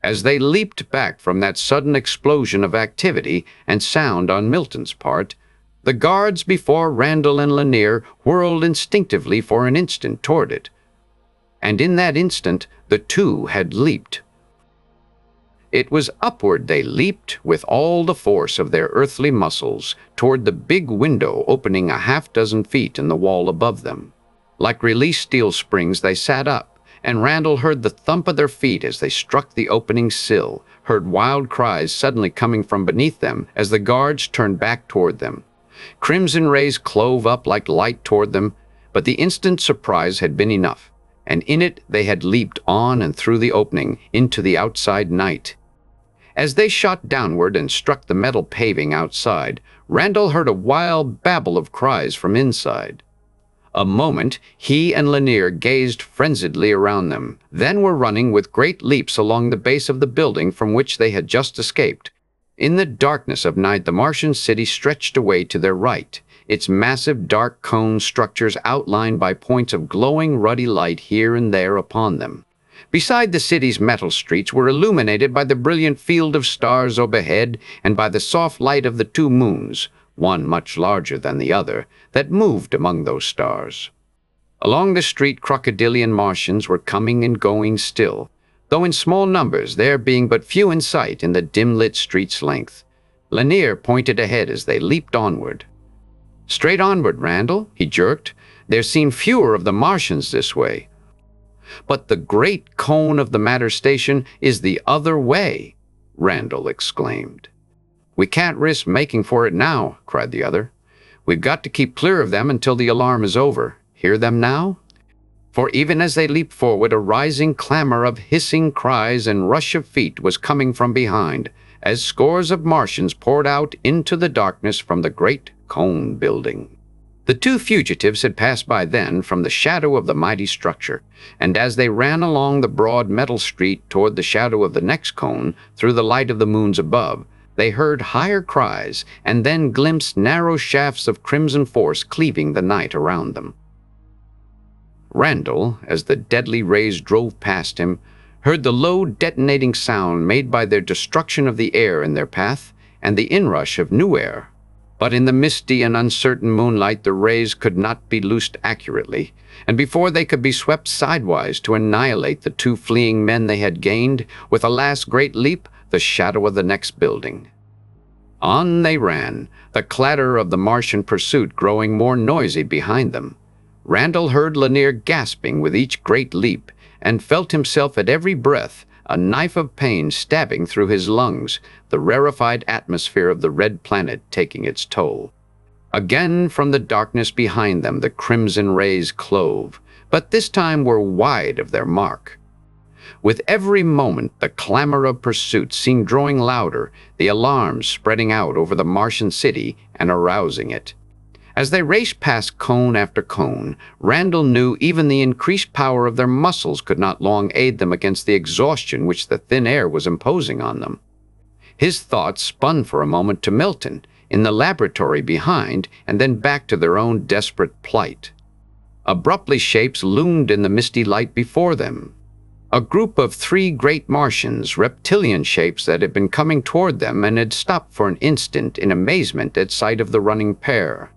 As they leaped back from that sudden explosion of activity and sound on Milton's part, the guards before Randall and Lanier whirled instinctively for an instant toward it. And in that instant, the 2 had leaped. It was upward they leaped with all the force of their earthly muscles toward the big window opening a half-dozen feet in the wall above them. Like released steel springs, they sat up, and Randall heard the thump of their feet as they struck the opening sill, heard wild cries suddenly coming from beneath them as the guards turned back toward them. Crimson rays clove up like light toward them, but the instant surprise had been enough, and in it they had leaped on and through the opening into the outside night. As they shot downward and struck the metal paving outside, Randall heard a wild babble of cries from inside. A moment, he and Lanier gazed frenziedly around them, then were running with great leaps along the base of the building from which they had just escaped. In the darkness of night, the Martian city stretched away to their right, its massive dark cone structures outlined by points of glowing ruddy light here and there upon them. Beside the city's metal streets were illuminated by the brilliant field of stars overhead and by the soft light of the two moons, one much larger than the other, that moved among those stars. Along the street, crocodilian Martians were coming and going still, though in small numbers, there being but few in sight in the dim-lit street's length. Lanier pointed ahead as they leaped onward. "Straight onward, Randall," he jerked. "There seem fewer of the Martians this way." "But the great cone of the matter station is the other way," Randall exclaimed. "We can't risk making for it now," cried the other. "We've got to keep clear of them until the alarm is over. Hear them now?" For even as they leaped forward, a rising clamor of hissing cries and rush of feet was coming from behind, as scores of Martians poured out into the darkness from the great cone building. The two fugitives had passed by then from the shadow of the mighty structure, and as they ran along the broad metal street toward the shadow of the next cone, through the light of the moons above, they heard higher cries and then glimpsed narrow shafts of crimson force cleaving the night around them. Randall, as the deadly rays drove past him, heard the low detonating sound made by their destruction of the air in their path and the inrush of new air. But in the misty and uncertain moonlight, the rays could not be loosed accurately, and before they could be swept sidewise to annihilate the two fleeing men, they had gained, with a last great leap, the shadow of the next building. On they ran, the clatter of the Martian pursuit growing more noisy behind them. Randall heard Lanier gasping with each great leap, and felt himself at every breath, a knife of pain stabbing through his lungs, the rarefied atmosphere of the red planet taking its toll. Again from the darkness behind them the crimson rays clove, but this time were wide of their mark. With every moment the clamor of pursuit seemed growing louder, the alarms spreading out over the Martian city and arousing it. As they raced past cone after cone, Randall knew even the increased power of their muscles could not long aid them against the exhaustion which the thin air was imposing on them. His thoughts spun for a moment to Milton, in the laboratory behind, and then back to their own desperate plight. Abruptly shapes loomed in the misty light before them. A group of 3 great Martians, reptilian shapes that had been coming toward them and had stopped for an instant in amazement at sight of the running pair.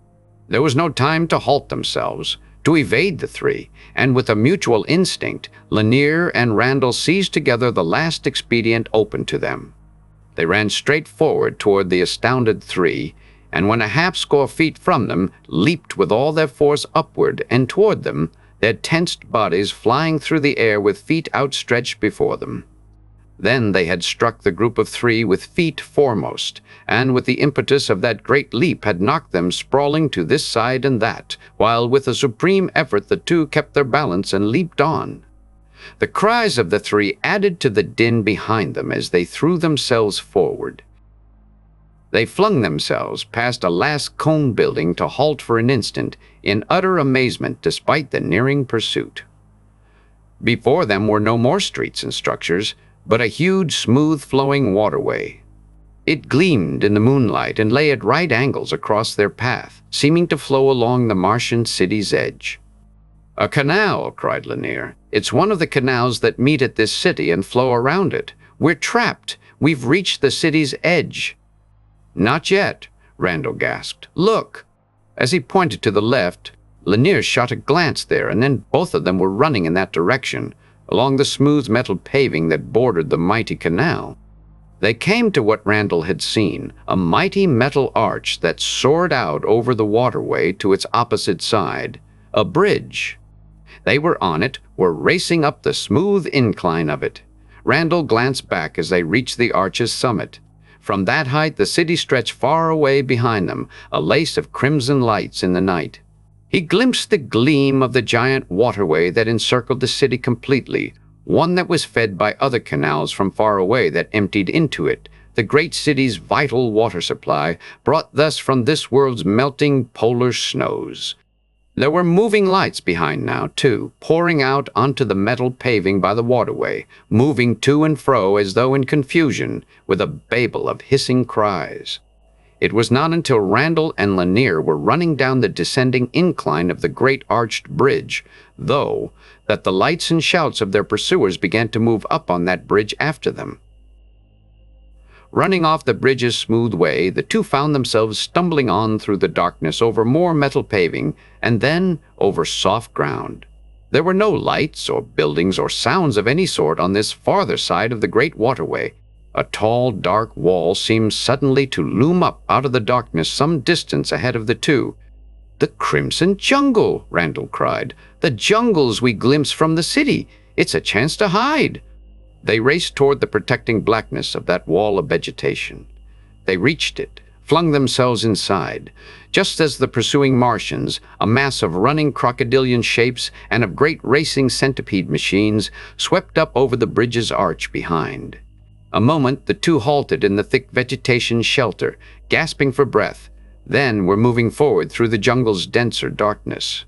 There was no time to halt themselves, to evade the 3, and with a mutual instinct, Lanier and Randall seized together the last expedient open to them. They ran straight forward toward the astounded 3, and when a half-score feet from them, leaped with all their force upward and toward them, their tensed bodies flying through the air with feet outstretched before them. Then they had struck the group of 3 with feet foremost, and with the impetus of that great leap had knocked them sprawling to this side and that, while with a supreme effort the 2 kept their balance and leaped on. The cries of the 3 added to the din behind them as they threw themselves forward. They flung themselves past a last cone building to halt for an instant, in utter amazement despite the nearing pursuit. Before them were no more streets and structures, but a huge, smooth-flowing waterway. It gleamed in the moonlight and lay at right angles across their path, seeming to flow along the Martian city's edge. "A canal!" cried Lanier. "It's one of the canals that meet at this city and flow around it. We're trapped. We've reached the city's edge." "Not yet," Randall gasped. "Look!" As he pointed to the left, Lanier shot a glance there, and then both of them were running in that direction, along the smooth metal paving that bordered the mighty canal. They came to what Randall had seen, a mighty metal arch that soared out over the waterway to its opposite side, a bridge. They were on it, were racing up the smooth incline of it. Randall glanced back as they reached the arch's summit. From that height, the city stretched far away behind them, a lace of crimson lights in the night. He glimpsed the gleam of the giant waterway that encircled the city completely, one that was fed by other canals from far away that emptied into it, the great city's vital water supply, brought thus from this world's melting polar snows. There were moving lights behind now, too, pouring out onto the metal paving by the waterway, moving to and fro as though in confusion, with a babel of hissing cries. It was not until Randall and Lanier were running down the descending incline of the great arched bridge, though, that the lights and shouts of their pursuers began to move up on that bridge after them. Running off the bridge's smooth way, the two found themselves stumbling on through the darkness over more metal paving, and then over soft ground. There were no lights or buildings or sounds of any sort on this farther side of the great waterway. A tall, dark wall seemed suddenly to loom up out of the darkness some distance ahead of the two. "The Crimson Jungle!" Randall cried. "The jungles we glimpsed from the city! It's a chance to hide!" They raced toward the protecting blackness of that wall of vegetation. They reached it, flung themselves inside, just as the pursuing Martians, a mass of running crocodilian shapes and of great racing centipede machines, swept up over the bridge's arch behind. A moment the two halted in the thick vegetation's shelter, gasping for breath, then were moving forward through the jungle's denser darkness.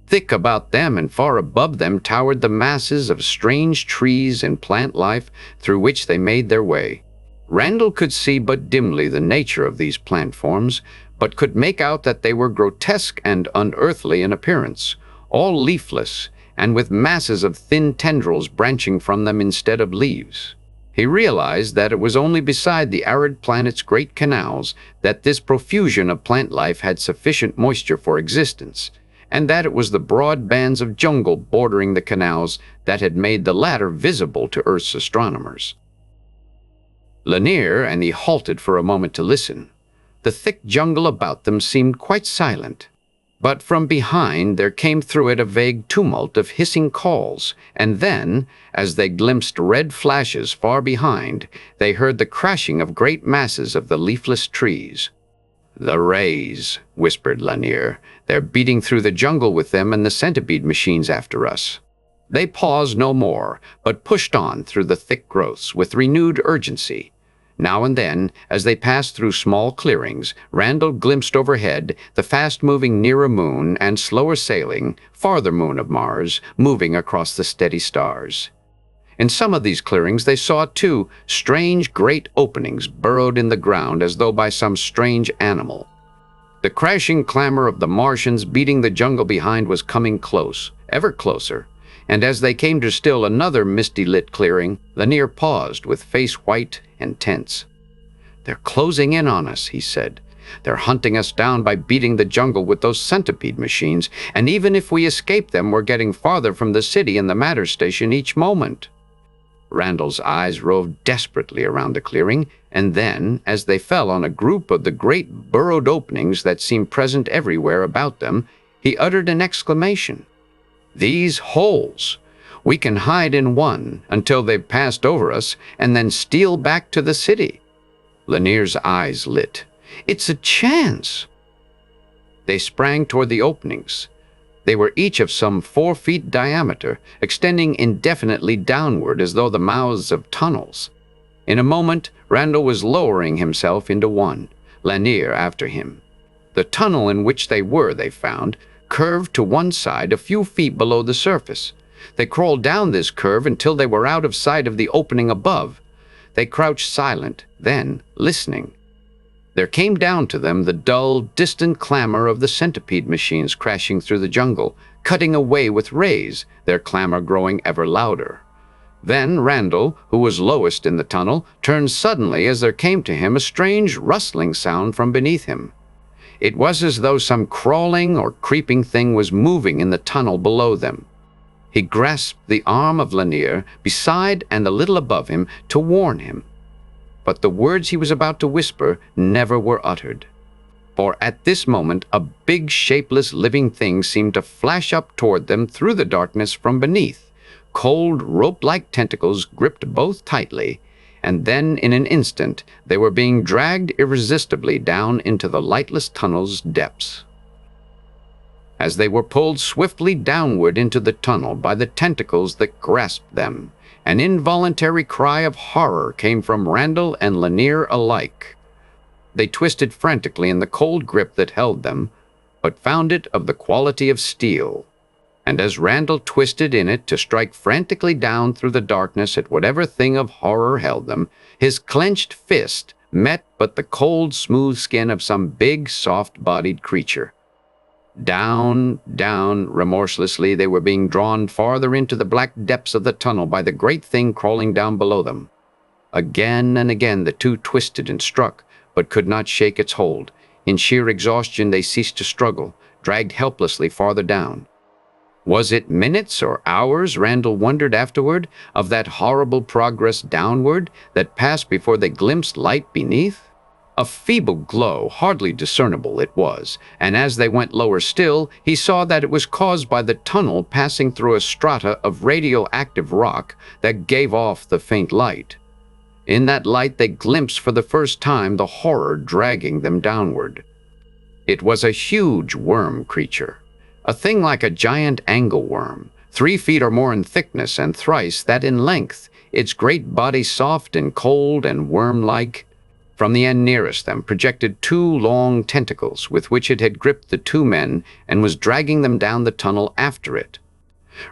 Thick about them and far above them towered the masses of strange trees and plant life through which they made their way. Randall could see but dimly the nature of these plant forms, but could make out that they were grotesque and unearthly in appearance, all leafless, and with masses of thin tendrils branching from them instead of leaves. He realized that it was only beside the arid planet's great canals that this profusion of plant life had sufficient moisture for existence, and that it was the broad bands of jungle bordering the canals that had made the latter visible to Earth's astronomers. Lanier and he halted for a moment to listen. The thick jungle about them seemed quite silent, but from behind there came through it a vague tumult of hissing calls, and then, as they glimpsed red flashes far behind, they heard the crashing of great masses of the leafless trees. "The rays," whispered Lanier. "They're beating through the jungle with them and the centipede machines after us." They paused no more, but pushed on through the thick growths with renewed urgency. Now and then, as they passed through small clearings, Randall glimpsed overhead the fast-moving nearer moon and slower sailing, farther moon of Mars, moving across the steady stars. In some of these clearings they saw, too, strange great openings burrowed in the ground as though by some strange animal. The crashing clamor of the Martians beating the jungle behind was coming close, ever closer, and as they came to still another misty-lit clearing, Lanier paused with face white and tense. "They're closing in on us," he said. "They're hunting us down by beating the jungle with those centipede machines, and even if we escape them, we're getting farther from the city and the matter station each moment." Randall's eyes roved desperately around the clearing, and then, as they fell on a group of the great burrowed openings that seemed present everywhere about them, he uttered an exclamation. "These holes! We can hide in one until they've passed over us and then steal back to the city." Lanier's eyes lit. "It's a chance!" They sprang toward the openings. They were each of some 4 feet diameter, extending indefinitely downward as though the mouths of tunnels. In a moment, Randall was lowering himself into one, Lanier after him. The tunnel in which they were, they found, curved to one side a few feet below the surface. They crawled down this curve until they were out of sight of the opening above. They crouched silent, then listening. There came down to them the dull, distant clamor of the centipede machines crashing through the jungle, cutting away with rays, their clamor growing ever louder. Then Randall, who was lowest in the tunnel, turned suddenly as there came to him a strange rustling sound from beneath him. It was as though some crawling or creeping thing was moving in the tunnel below them. He grasped the arm of Lanier, beside and a little above him, to warn him. but the words he was about to whisper never were uttered. For at this moment a big, shapeless, living thing seemed to flash up toward them through the darkness from beneath. Cold, rope-like tentacles gripped both tightly, and then in an instant they were being dragged irresistibly down into the lightless tunnel's depths. As they were pulled swiftly downward into the tunnel by the tentacles that grasped them, an involuntary cry of horror came from Randall and Lanier alike. They twisted frantically in the cold grip that held them, but found it of the quality of steel. And as Randall twisted in it to strike frantically down through the darkness at whatever thing of horror held them, his clenched fist met but the cold, smooth skin of some big, soft-bodied creature. Down, down, remorselessly they were being drawn farther into the black depths of the tunnel by the great thing crawling down below them. Again and again the two twisted and struck, but could not shake its hold. In sheer exhaustion they ceased to struggle, dragged helplessly farther down. Was it minutes or hours, Randall wondered afterward, of that horrible progress downward that passed before they glimpsed light beneath? A feeble glow, hardly discernible, it was, and as they went lower still, he saw that it was caused by the tunnel passing through a strata of radioactive rock that gave off the faint light. In that light they glimpsed for the first time the horror dragging them downward. It was a huge worm creature, a thing like a giant angleworm, 3 feet or more in thickness and thrice that in length, its great body soft and cold and worm-like. From the end nearest them projected 2 long tentacles with which it had gripped the 2 men and was dragging them down the tunnel after it.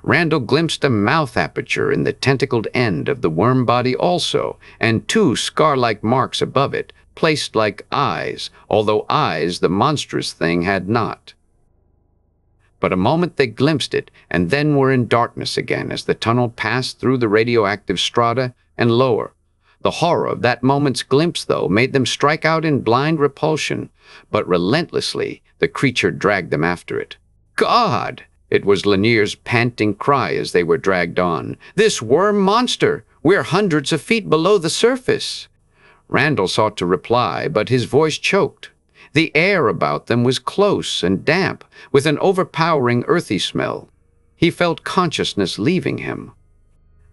Randall glimpsed a mouth aperture in the tentacled end of the worm body also, and 2 scar-like marks above it, placed like eyes, although eyes the monstrous thing had not. But a moment they glimpsed it, and then were in darkness again as the tunnel passed through the radioactive strata and lower. The horror of that moment's glimpse, though, made them strike out in blind repulsion, but relentlessly the creature dragged them after it. "God!" It was Lanier's panting cry as they were dragged on. "This worm monster! We're hundreds of feet below the surface!" Randall sought to reply, but his voice choked. The air about them was close and damp, with an overpowering earthy smell. He felt consciousness leaving him.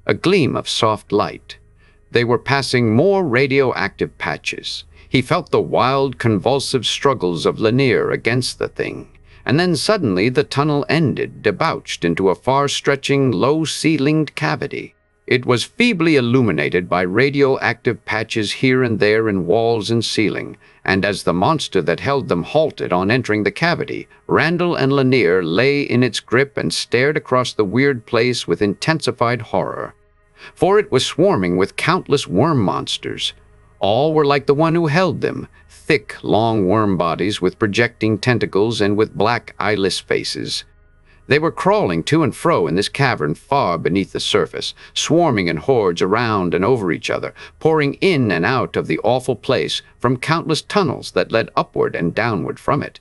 A gleam of soft light. They were passing more radioactive patches. He felt the wild, convulsive struggles of Lanier against the thing. And then suddenly the tunnel ended, debouched into a far-stretching, low-ceilinged cavity. It was feebly illuminated by radioactive patches here and there in walls and ceiling, and as the monster that held them halted on entering the cavity, Randall and Lanier lay in its grip and stared across the weird place with intensified horror. For it was swarming with countless worm monsters. All were like the one who held them, thick, long worm bodies with projecting tentacles and with black, eyeless faces. They were crawling to and fro in this cavern far beneath the surface, swarming in hordes around and over each other, pouring in and out of the awful place from countless tunnels that led upward and downward from it.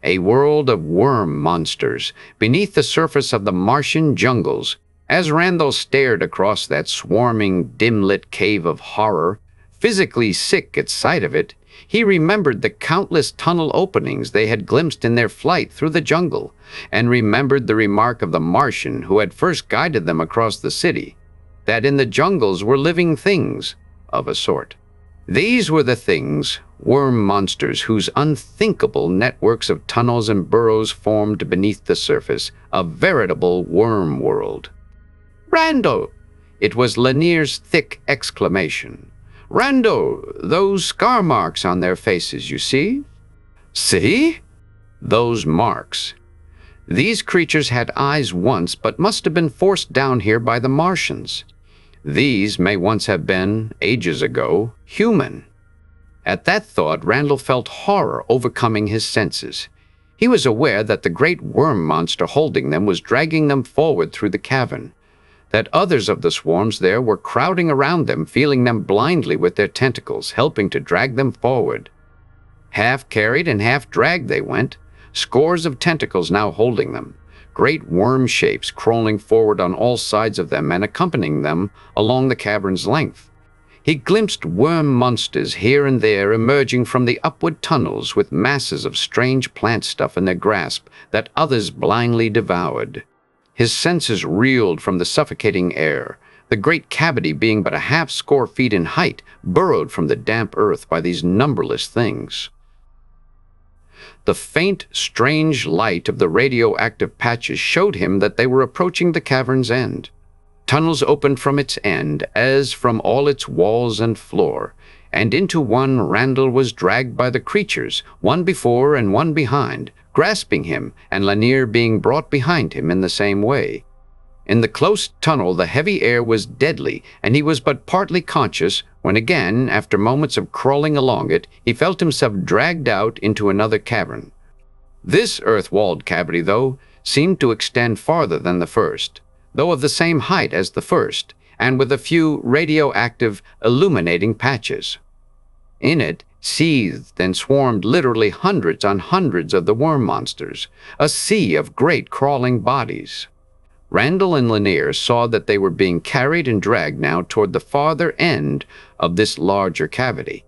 A world of worm monsters beneath the surface of the Martian jungles. As Randall stared across that swarming, dim-lit cave of horror, physically sick at sight of it, he remembered the countless tunnel openings they had glimpsed in their flight through the jungle, and remembered the remark of the Martian who had first guided them across the city, that in the jungles were living things, of a sort. These were the things, worm monsters whose unthinkable networks of tunnels and burrows formed beneath the surface, a veritable worm world. "Randall!" It was Lanier's thick exclamation. "Randall, those scar marks on their faces, you see?" "See?" Those marks. These creatures had eyes once, but must have been forced down here by the Martians. These may once have been, ages ago, human. At that thought, Randall felt horror overcoming his senses. He was aware that the great worm monster holding them was dragging them forward through the cavern, that others of the swarms there were crowding around them, feeling them blindly with their tentacles, helping to drag them forward. Half carried and half dragged they went, scores of tentacles now holding them, great worm shapes crawling forward on all sides of them and accompanying them along the cavern's length. He glimpsed worm monsters here and there emerging from the upward tunnels with masses of strange plant stuff in their grasp that others blindly devoured. His senses reeled from the suffocating air, the great cavity being but a half-score feet in height, burrowed from the damp earth by these numberless things. The faint, strange light of the radioactive patches showed him that they were approaching the cavern's end. Tunnels opened from its end, as from all its walls and floor, and into one Randall was dragged by the creatures, one before and one behind, grasping him, and Lanier being brought behind him in the same way. In the close tunnel the heavy air was deadly, and he was but partly conscious when again, after moments of crawling along it, he felt himself dragged out into another cavern. This earth-walled cavity, though, seemed to extend farther than the first, though of the same height as the first, and with a few radioactive illuminating patches. In it seethed and swarmed literally hundreds on hundreds of the worm monsters, a sea of great crawling bodies. Randall and Lanier saw that they were being carried and dragged now toward the farther end of this larger cavity.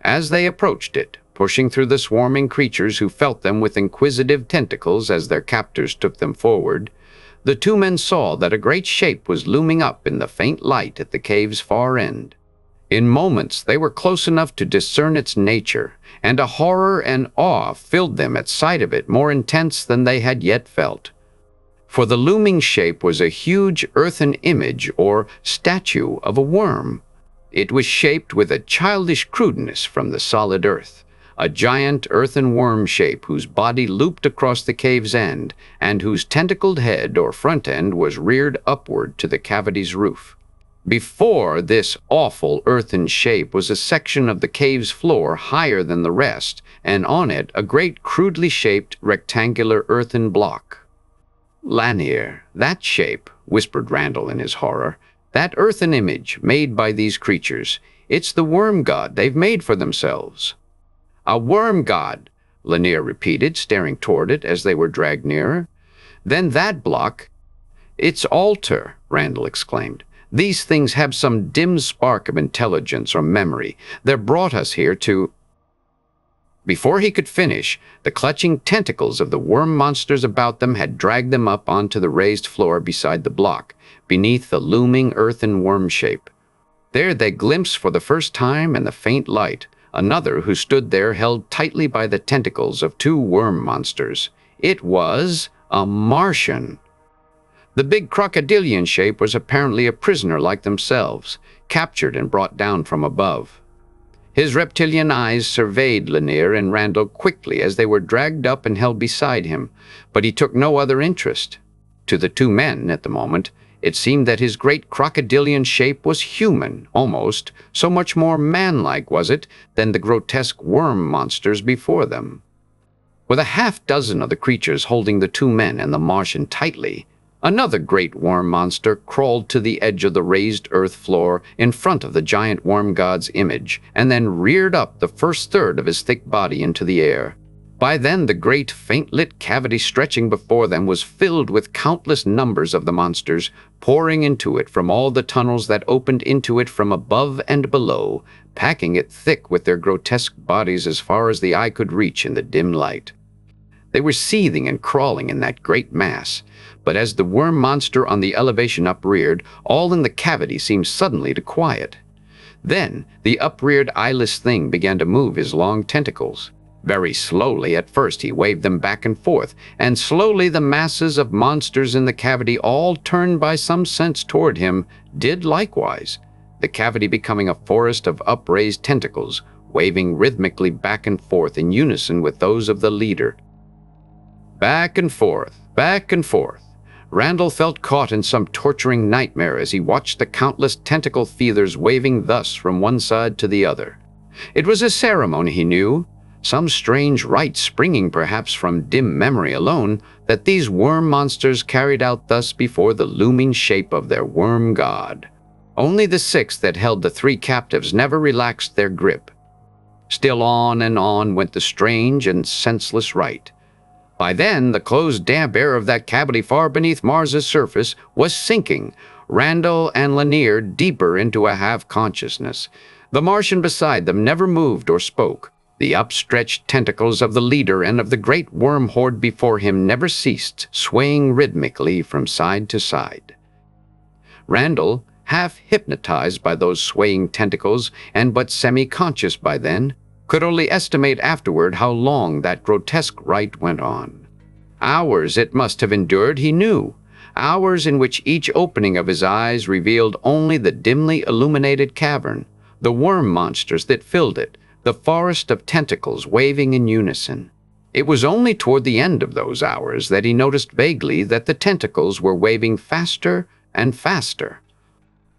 As they approached it, pushing through the swarming creatures who felt them with inquisitive tentacles as their captors took them forward, the two men saw that a great shape was looming up in the faint light at the cave's far end. In moments they were close enough to discern its nature, and a horror and awe filled them at sight of it more intense than they had yet felt. For the looming shape was a huge earthen image or statue of a worm. It was shaped with a childish crudeness from the solid earth, a giant earthen worm shape whose body looped across the cave's end, and whose tentacled head or front end was reared upward to the cavity's roof. Before this awful earthen shape was a section of the cave's floor higher than the rest, and on it a great crudely shaped rectangular earthen block. "Lanier, that shape," whispered Randall in his horror, "that earthen image made by these creatures, it's the worm god they've made for themselves." "A worm god," Lanier repeated, staring toward it as they were dragged nearer. "Then that block—" "Its altar," Randall exclaimed. "These things have some dim spark of intelligence or memory. They're brought us here to—" Before he could finish, the clutching tentacles of the worm monsters about them had dragged them up onto the raised floor beside the block, beneath the looming earthen worm shape. There they glimpsed for the first time in the faint light another who stood there held tightly by the tentacles of two worm monsters. It was a Martian. The big crocodilian shape was apparently a prisoner like themselves, captured and brought down from above. His reptilian eyes surveyed Lanier and Randall quickly as they were dragged up and held beside him, but he took no other interest. To the two men, at the moment, it seemed that his great crocodilian shape was human, almost, so much more man-like was it than the grotesque worm monsters before them. With a half-dozen of the creatures holding the two men and the Martian tightly, another great worm monster crawled to the edge of the raised earth floor in front of the giant worm god's image, and then reared up the first third of his thick body into the air. By then the great, faint-lit cavity stretching before them was filled with countless numbers of the monsters, pouring into it from all the tunnels that opened into it from above and below, packing it thick with their grotesque bodies as far as the eye could reach in the dim light. They were seething and crawling in that great mass, but as the worm monster on the elevation upreared, all in the cavity seemed suddenly to quiet. Then the upreared eyeless thing began to move his long tentacles. Very slowly at first he waved them back and forth, and slowly the masses of monsters in the cavity, all turned by some sense toward him, did likewise, the cavity becoming a forest of upraised tentacles, waving rhythmically back and forth in unison with those of the leader. Back and forth, back and forth. Randall felt caught in some torturing nightmare as he watched the countless tentacle feathers waving thus from one side to the other. It was a ceremony, he knew, some strange rite springing perhaps from dim memory alone, that these worm monsters carried out thus before the looming shape of their worm god. Only the six that held the three captives never relaxed their grip. Still on and on went the strange and senseless rite. By then, the closed damp air of that cavity far beneath Mars's surface was sinking, Randall and Lanier deeper into a half-consciousness. The Martian beside them never moved or spoke. The upstretched tentacles of the leader and of the great worm horde before him never ceased, swaying rhythmically from side to side. Randall, half hypnotized by those swaying tentacles and but semi-conscious by then, could only estimate afterward how long that grotesque rite went on. Hours it must have endured, he knew. Hours in which each opening of his eyes revealed only the dimly illuminated cavern, the worm monsters that filled it, the forest of tentacles waving in unison. It was only toward the end of those hours that he noticed vaguely that the tentacles were waving faster and faster.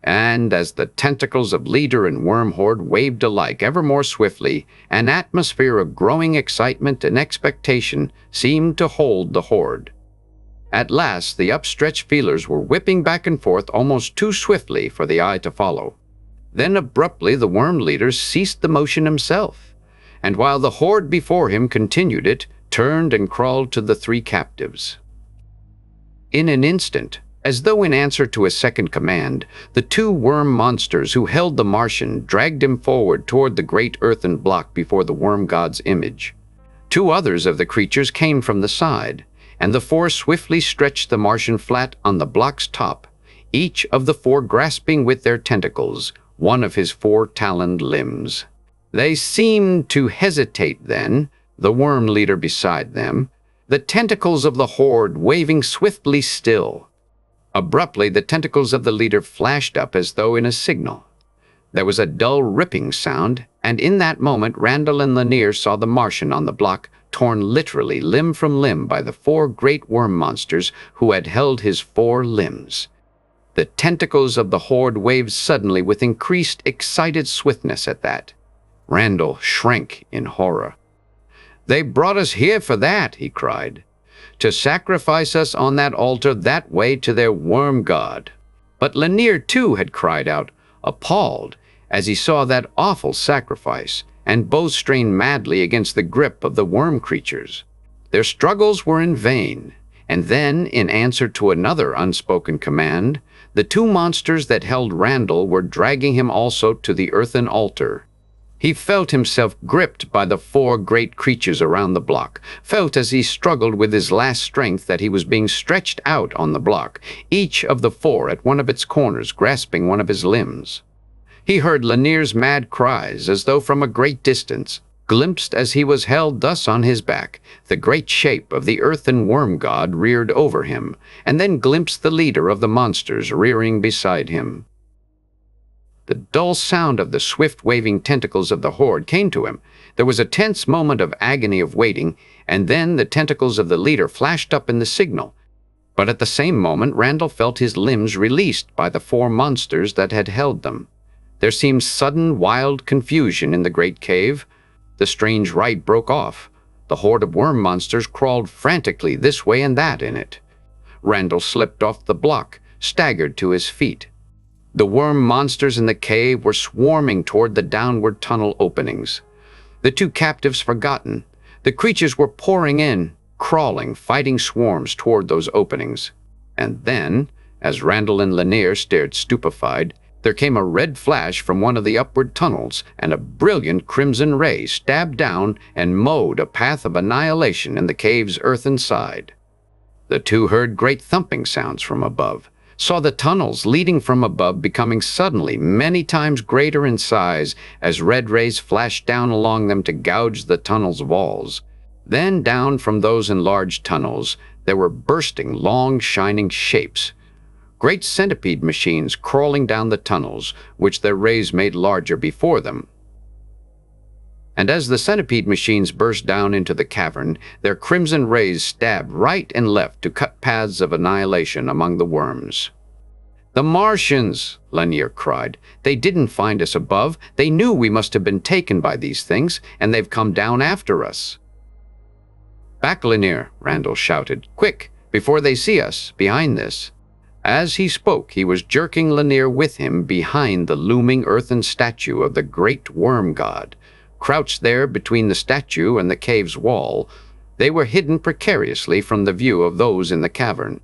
And as the tentacles of leader and worm horde waved alike ever more swiftly, an atmosphere of growing excitement and expectation seemed to hold the horde. At last, the upstretched feelers were whipping back and forth almost too swiftly for the eye to follow. Then abruptly the worm leader ceased the motion himself, and while the horde before him continued it, turned and crawled to the three captives. In an instant, as though in answer to a second command, the two worm monsters who held the Martian dragged him forward toward the great earthen block before the worm god's image. Two others of the creatures came from the side, and the four swiftly stretched the Martian flat on the block's top, each of the four grasping with their tentacles one of his four taloned limbs. They seemed to hesitate then, the worm leader beside them, the tentacles of the horde waving swiftly still. Abruptly, the tentacles of the leader flashed up as though in a signal. There was a dull ripping sound, and in that moment Randall and Lanier saw the Martian on the block torn literally limb from limb by the four great worm monsters who had held his four limbs. The tentacles of the horde waved suddenly with increased, excited swiftness at that. Randall shrank in horror. "They brought us here for that," he cried, "to sacrifice us on that altar that way to their worm god." But Lanier too had cried out, appalled, as he saw that awful sacrifice, and both strained madly against the grip of the worm creatures. Their struggles were in vain, and then, in answer to another unspoken command, the two monsters that held Randall were dragging him also to the earthen altar. He felt himself gripped by the four great creatures around the block, felt as he struggled with his last strength that he was being stretched out on the block, each of the four at one of its corners grasping one of his limbs. He heard Lanier's mad cries as though from a great distance, glimpsed as he was held thus on his back, the great shape of the earthen worm god reared over him, and then glimpsed the leader of the monsters rearing beside him. The dull sound of the swift waving tentacles of the horde came to him. There was a tense moment of agony of waiting, and then the tentacles of the leader flashed up in the signal. But at the same moment Randall felt his limbs released by the four monsters that had held them. There seemed sudden, wild confusion in the great cave. The strange rite broke off. The horde of worm monsters crawled frantically this way and that in it. Randall slipped off the block, staggered to his feet. The worm monsters in the cave were swarming toward the downward tunnel openings. The two captives forgotten, the creatures were pouring in, crawling, fighting swarms toward those openings. And then, as Randall and Lanier stared stupefied, there came a red flash from one of the upward tunnels, and a brilliant crimson ray stabbed down and mowed a path of annihilation in the cave's earthen side. The two heard great thumping sounds from above, saw the tunnels leading from above becoming suddenly many times greater in size as red rays flashed down along them to gouge the tunnel's walls. Then down from those enlarged tunnels there were bursting long shining shapes, great centipede machines crawling down the tunnels, which their rays made larger before them. And as the centipede machines burst down into the cavern, their crimson rays stabbed right and left to cut paths of annihilation among the worms. "The Martians!" Lanier cried. "They didn't find us above. They knew we must have been taken by these things, and they've come down after us." "Back, Lanier!" Randall shouted. "Quick, before they see us, behind this." As he spoke, he was jerking Lanier with him behind the looming earthen statue of the great worm god. Crouched there between the statue and the cave's wall, they were hidden precariously from the view of those in the cavern.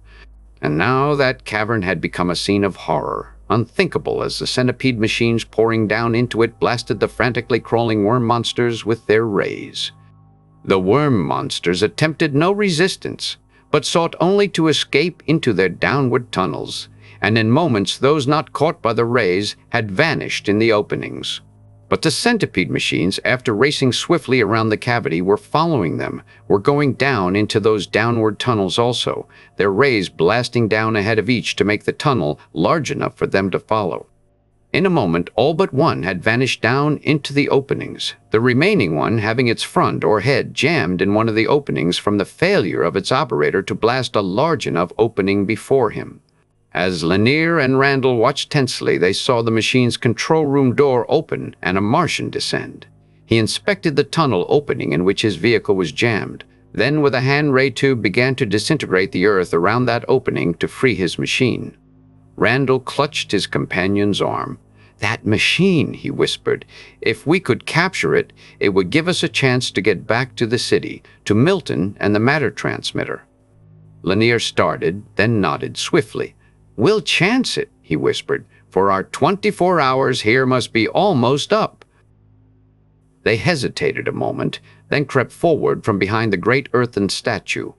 And now that cavern had become a scene of horror, unthinkable as the centipede machines pouring down into it blasted the frantically crawling worm monsters with their rays. The worm monsters attempted no resistance, but sought only to escape into their downward tunnels, and in moments those not caught by the rays had vanished in the openings. But the centipede machines, after racing swiftly around the cavity, were following them, were going down into those downward tunnels also, their rays blasting down ahead of each to make the tunnel large enough for them to follow. In a moment, all but one had vanished down into the openings, the remaining one having its front or head jammed in one of the openings from the failure of its operator to blast a large enough opening before him. As Lanier and Randall watched tensely, they saw the machine's control room door open and a Martian descend. He inspected the tunnel opening in which his vehicle was jammed, then with a hand ray tube began to disintegrate the earth around that opening to free his machine. Randall clutched his companion's arm. "That machine," he whispered. "If we could capture it, it would give us a chance to get back to the city, to Milton and the matter transmitter." Lanier started, then nodded swiftly. "We'll chance it," he whispered, "for our 24 hours here must be almost up." They hesitated a moment, then crept forward from behind the great earthen statue.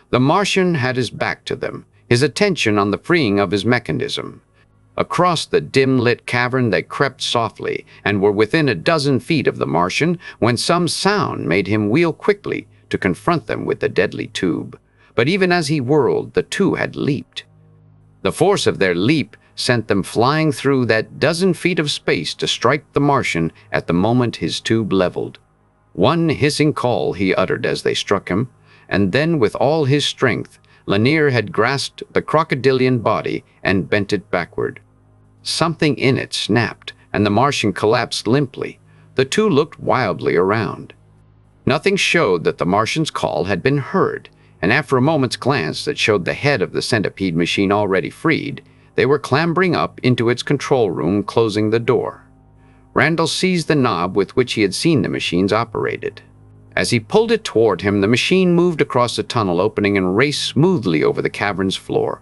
The Martian had his back to them, his attention on the freeing of his mechanism. Across the dim-lit cavern they crept softly, and were within a dozen feet of the Martian when some sound made him wheel quickly to confront them with the deadly tube. But even as he whirled, the two had leaped. The force of their leap sent them flying through that dozen feet of space to strike the Martian at the moment his tube leveled. One hissing call he uttered as they struck him, and then with all his strength, Lanier had grasped the crocodilian body and bent it backward. Something in it snapped, and the Martian collapsed limply. The two looked wildly around. Nothing showed that the Martian's call had been heard, and after a moment's glance that showed the head of the centipede machine already freed, they were clambering up into its control room, closing the door. Randall seized the knob with which he had seen the machines operated. As he pulled it toward him, the machine moved across the tunnel opening and raced smoothly over the cavern's floor.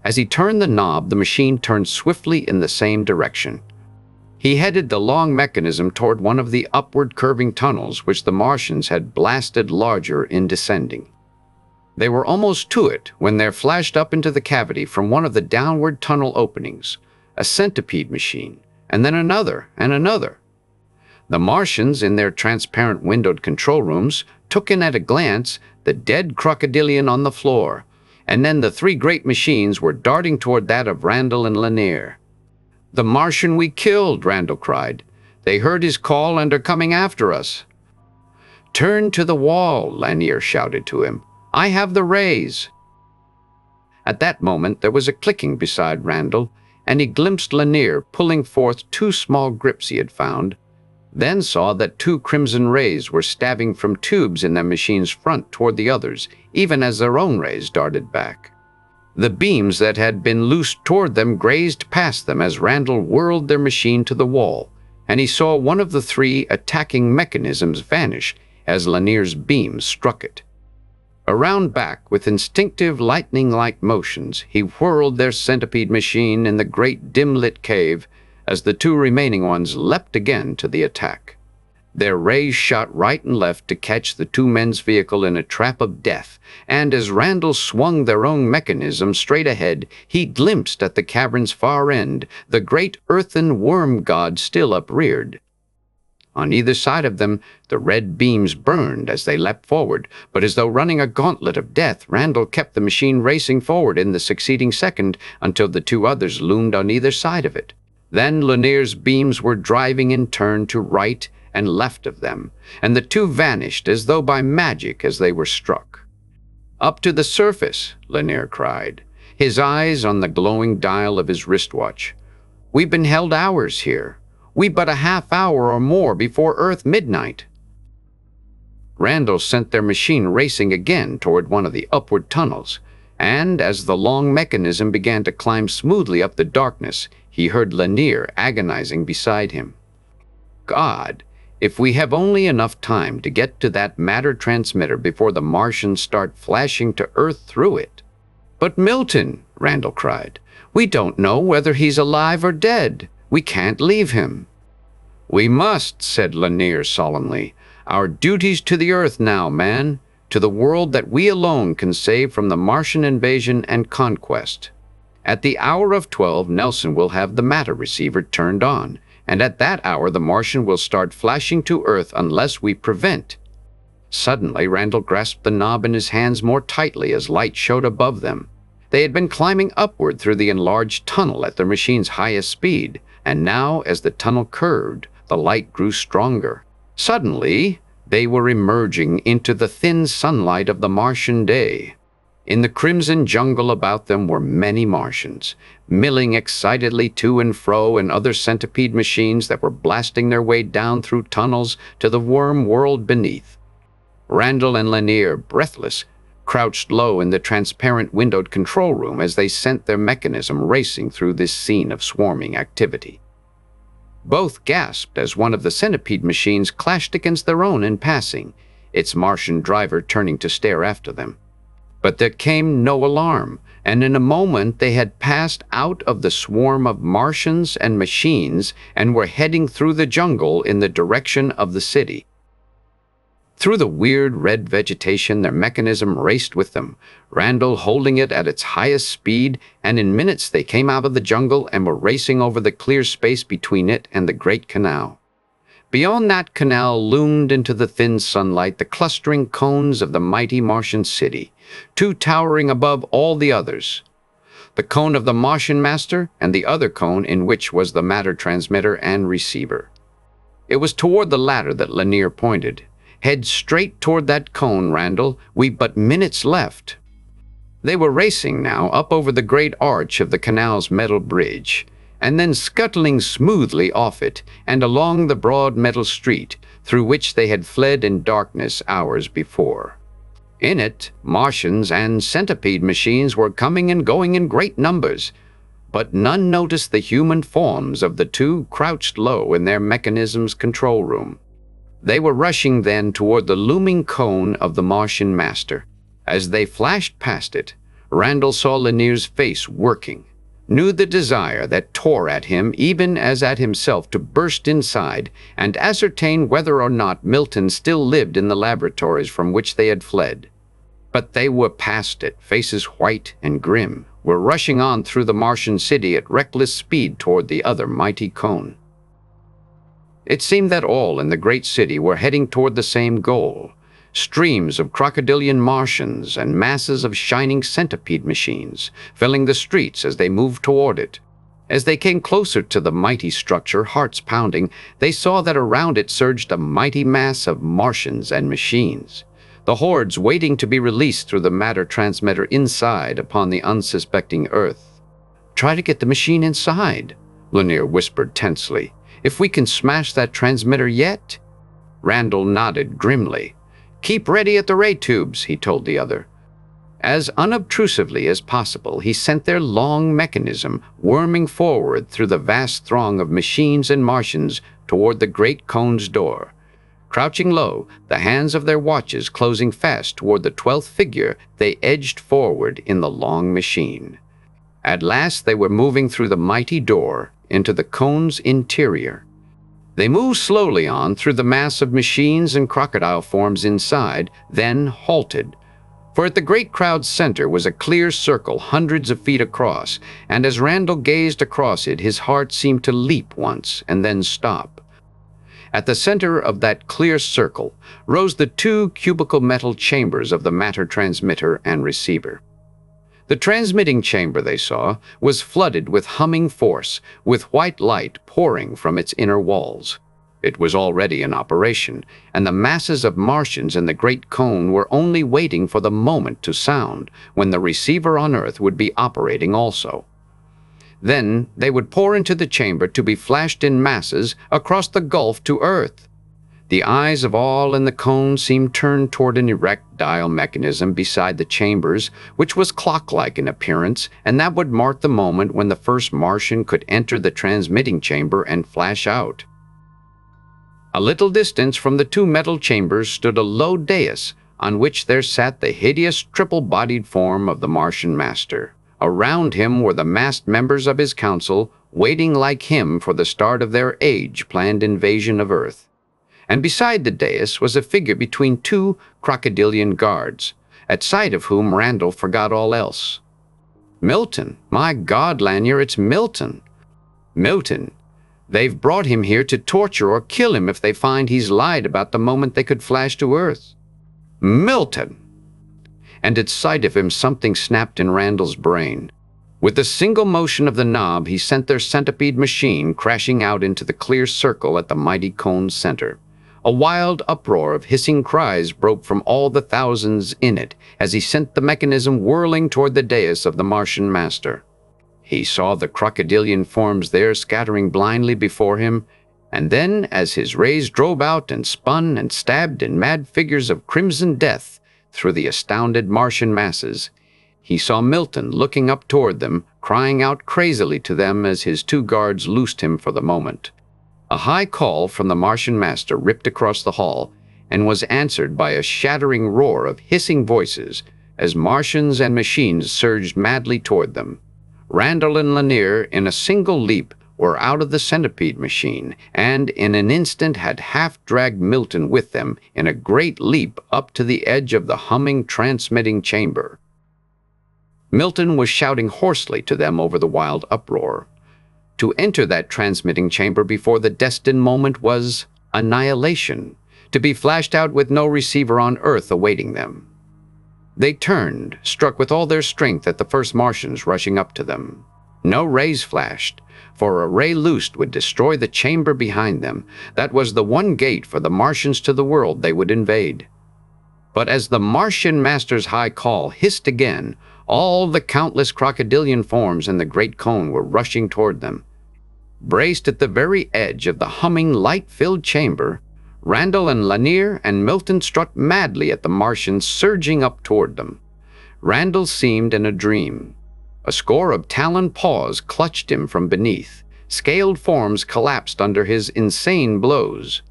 As he turned the knob, the machine turned swiftly in the same direction. He headed the long mechanism toward one of the upward curving tunnels which the Martians had blasted larger in descending. They were almost to it when there flashed up into the cavity from one of the downward tunnel openings a centipede machine, and then another and another. The Martians, in their transparent windowed control rooms, took in at a glance the dead crocodilian on the floor, and then the three great machines were darting toward that of Randall and Lanier. "The Martian we killed," Randall cried. "They heard his call and are coming after us." "Turn to the wall," Lanier shouted to him. "I have the rays." At that moment there was a clicking beside Randall, and he glimpsed Lanier pulling forth two small grips he had found, then saw that two crimson rays were stabbing from tubes in their machine's front toward the others, even as their own rays darted back. The beams that had been loosed toward them grazed past them as Randall whirled their machine to the wall, and he saw one of the three attacking mechanisms vanish as Lanier's beams struck it. Around back, with instinctive lightning-like motions, he whirled their centipede machine in the great dim-lit cave as the two remaining ones leapt again to the attack. Their rays shot right and left to catch the two men's vehicle in a trap of death, and as Randall swung their own mechanism straight ahead, he glimpsed at the cavern's far end the great earthen worm god still upreared. On either side of them, the red beams burned as they leapt forward, but as though running a gauntlet of death, Randall kept the machine racing forward in the succeeding second until the two others loomed on either side of it. Then Lanier's beams were driving in turn to right and left of them, and the two vanished as though by magic as they were struck. "Up to the surface," Lanier cried, his eyes on the glowing dial of his wristwatch. "We've been held hours here. We but a half hour or more before Earth midnight." Randall sent their machine racing again toward one of the upward tunnels, and as the long mechanism began to climb smoothly up the darkness, he heard Lanier agonizing beside him. "God, if we have only enough time to get to that matter transmitter before the Martians start flashing to Earth through it." "But Milton," Randall cried. "We don't know whether he's alive or dead. We can't leave him." "We must," said Lanier solemnly. "Our duty's to the Earth now, man, to the world that we alone can save from the Martian invasion and conquest. At the hour of 12, Nelson will have the matter receiver turned on, and at that hour the Martian will start flashing to Earth unless we prevent." Suddenly, Randall grasped the knob in his hands more tightly as light showed above them. They had been climbing upward through the enlarged tunnel at their machine's highest speed, and now, as the tunnel curved, the light grew stronger. Suddenly, they were emerging into the thin sunlight of the Martian day. In the crimson jungle about them were many Martians, milling excitedly to and fro in other centipede machines that were blasting their way down through tunnels to the worm world beneath. Randall and Lanier, breathless, crouched low in the transparent windowed control room as they sent their mechanism racing through this scene of swarming activity. Both gasped as one of the centipede machines clashed against their own in passing, its Martian driver turning to stare after them. But there came no alarm, and in a moment they had passed out of the swarm of Martians and machines and were heading through the jungle in the direction of the city. Through the weird red vegetation, their mechanism raced with them, Randall holding it at its highest speed, and in minutes they came out of the jungle and were racing over the clear space between it and the great canal. Beyond that canal loomed into the thin sunlight the clustering cones of the mighty Martian city, two towering above all the others. The cone of the Martian master and the other cone in which was the matter transmitter and receiver. It was toward the latter that Lanier pointed. "Head straight toward that cone, Randall. We've but minutes left." They were racing now up over the great arch of the canal's metal bridge, and then scuttling smoothly off it and along the broad metal street through which they had fled in darkness hours before. In it, Martians and centipede machines were coming and going in great numbers, but none noticed the human forms of the two crouched low in their mechanism's control room. They were rushing then toward the looming cone of the Martian master. As they flashed past it, Randall saw Lanier's face working, knew the desire that tore at him even as at himself to burst inside and ascertain whether or not Milton still lived in the laboratories from which they had fled. But they were past it, faces white and grim, were rushing on through the Martian city at reckless speed toward the other mighty cone. It seemed that all in the great city were heading toward the same goal, streams of crocodilian Martians and masses of shining centipede machines, filling the streets as they moved toward it. As they came closer to the mighty structure, hearts pounding, they saw that around it surged a mighty mass of Martians and machines, the hordes waiting to be released through the matter transmitter inside upon the unsuspecting Earth. "Try to get the machine inside," Lanier whispered tensely. "If we can smash that transmitter yet?" Randall nodded grimly. "Keep ready at the ray tubes," he told the other. As unobtrusively as possible, he sent their long mechanism worming forward through the vast throng of machines and Martians toward the great cone's door. Crouching low, the hands of their watches closing fast toward the 12th figure, they edged forward in the long machine. At last they were moving through the mighty door into the cone's interior. They moved slowly on through the mass of machines and crocodile forms inside, then halted. For at the great crowd's center was a clear circle hundreds of feet across, and as Randall gazed across it, his heart seemed to leap once and then stop. At the center of that clear circle rose the two cubical metal chambers of the matter transmitter and receiver. The transmitting chamber, they saw, was flooded with humming force, with white light pouring from its inner walls. It was already in operation, and the masses of Martians in the great cone were only waiting for the moment to sound, when the receiver on Earth would be operating also. Then they would pour into the chamber to be flashed in masses across the gulf to Earth. The eyes of all in the cone seemed turned toward an erect dial mechanism beside the chambers, which was clock-like in appearance, and that would mark the moment when the first Martian could enter the transmitting chamber and flash out. A little distance from the two metal chambers stood a low dais, on which there sat the hideous triple-bodied form of the Martian master, Around him were the masked members of his council, waiting like him for the start of their age-planned invasion of Earth. And beside the dais was a figure between two crocodilian guards, at sight of whom Randall forgot all else. Milton! My God, Lanier, it's Milton! Milton! They've brought him here to torture or kill him if they find he's lied about the moment they could flash to Earth. Milton! And at sight of him something snapped in Randall's brain. With a single motion of the knob, he sent their centipede machine crashing out into the clear circle at the mighty cone's center. A wild uproar of hissing cries broke from all the thousands in it as he sent the mechanism whirling toward the dais of the Martian master. He saw the crocodilian forms there scattering blindly before him, and then, as his rays drove out and spun and stabbed in mad figures of crimson death through the astounded Martian masses, he saw Milton looking up toward them, crying out crazily to them as his two guards loosed him for the moment. A high call from the Martian master ripped across the hall and was answered by a shattering roar of hissing voices as Martians and machines surged madly toward them. Randall and Lanier, in a single leap, were out of the centipede machine and in an instant had half-dragged Milton with them in a great leap up to the edge of the humming transmitting chamber. Milton was shouting hoarsely to them over the wild uproar. To enter that transmitting chamber before the destined moment was annihilation, to be flashed out with no receiver on Earth awaiting them. They turned, struck with all their strength at the first Martians rushing up to them. No rays flashed, for a ray loosed would destroy the chamber behind them. That was the one gate for the Martians to the world they would invade. But as the Martian master's high call hissed again, all the countless crocodilian forms in the great cone were rushing toward them. Braced at the very edge of the humming, light-filled chamber, Randall and Lanier and Milton struck madly at the Martians surging up toward them. Randall seemed in a dream. A score of taloned paws clutched him from beneath. Scaled forms collapsed under his insane blows.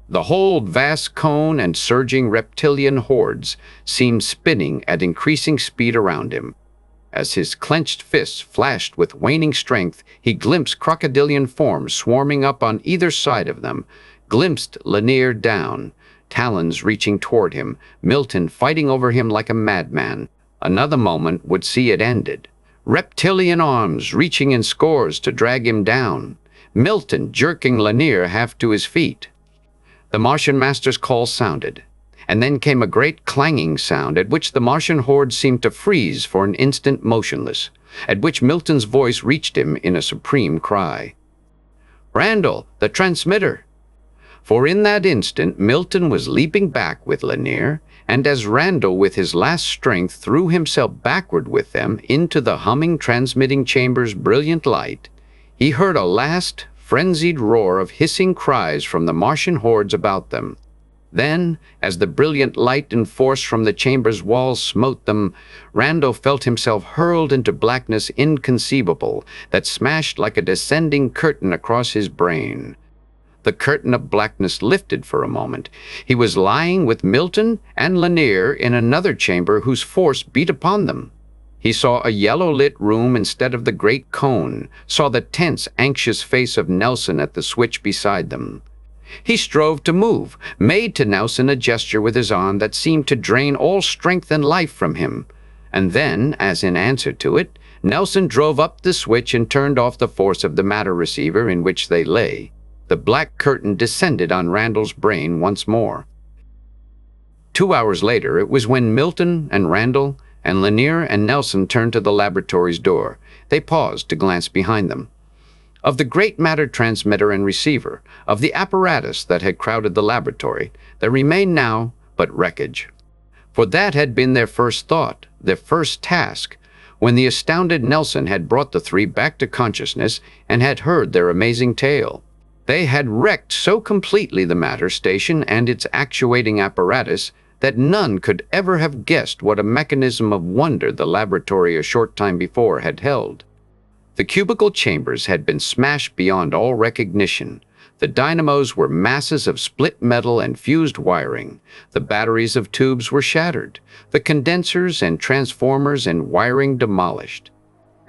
The whole vast cone and surging reptilian hordes seemed spinning at increasing speed around him. As his clenched fists flashed with waning strength, he glimpsed crocodilian forms swarming up on either side of them, glimpsed Lanier down, talons reaching toward him, Milton fighting over him like a madman. Another moment would see it ended. Reptilian arms reaching in scores to drag him down, Milton jerking Lanier half to his feet. The Martian master's call sounded, and then came a great clanging sound at which the Martian horde seemed to freeze for an instant motionless, at which Milton's voice reached him in a supreme cry. "Randall, the transmitter!" For in that instant Milton was leaping back with Lanier, and as Randall with his last strength threw himself backward with them into the humming transmitting chamber's brilliant light, he heard a last frenzied roar of hissing cries from the Martian hordes about them. Then, as the brilliant light and force from the chamber's walls smote them, Randall felt himself hurled into blackness inconceivable that smashed like a descending curtain across his brain. The curtain of blackness lifted for a moment. He was lying with Milton and Lanier in another chamber whose force beat upon them. He saw a yellow-lit room instead of the great cone, saw the tense, anxious face of Nelson at the switch beside them. He strove to move, made to Nelson a gesture with his arm that seemed to drain all strength and life from him. And then, as in answer to it, Nelson drove up the switch and turned off the force of the matter receiver in which they lay. The black curtain descended on Randall's brain once more. 2 hours later, it was when Milton and Randall and Lanier and Nelson turned to the laboratory's door. They paused to glance behind them. Of the great matter transmitter and receiver, of the apparatus that had crowded the laboratory, there remained now but wreckage. For that had been their first thought, their first task, when the astounded Nelson had brought the three back to consciousness and had heard their amazing tale. They had wrecked so completely the matter station and its actuating apparatus that none could ever have guessed what a mechanism of wonder the laboratory a short time before had held. The cubicle chambers had been smashed beyond all recognition. The dynamos were masses of split metal and fused wiring. The batteries of tubes were shattered. The condensers and transformers and wiring demolished.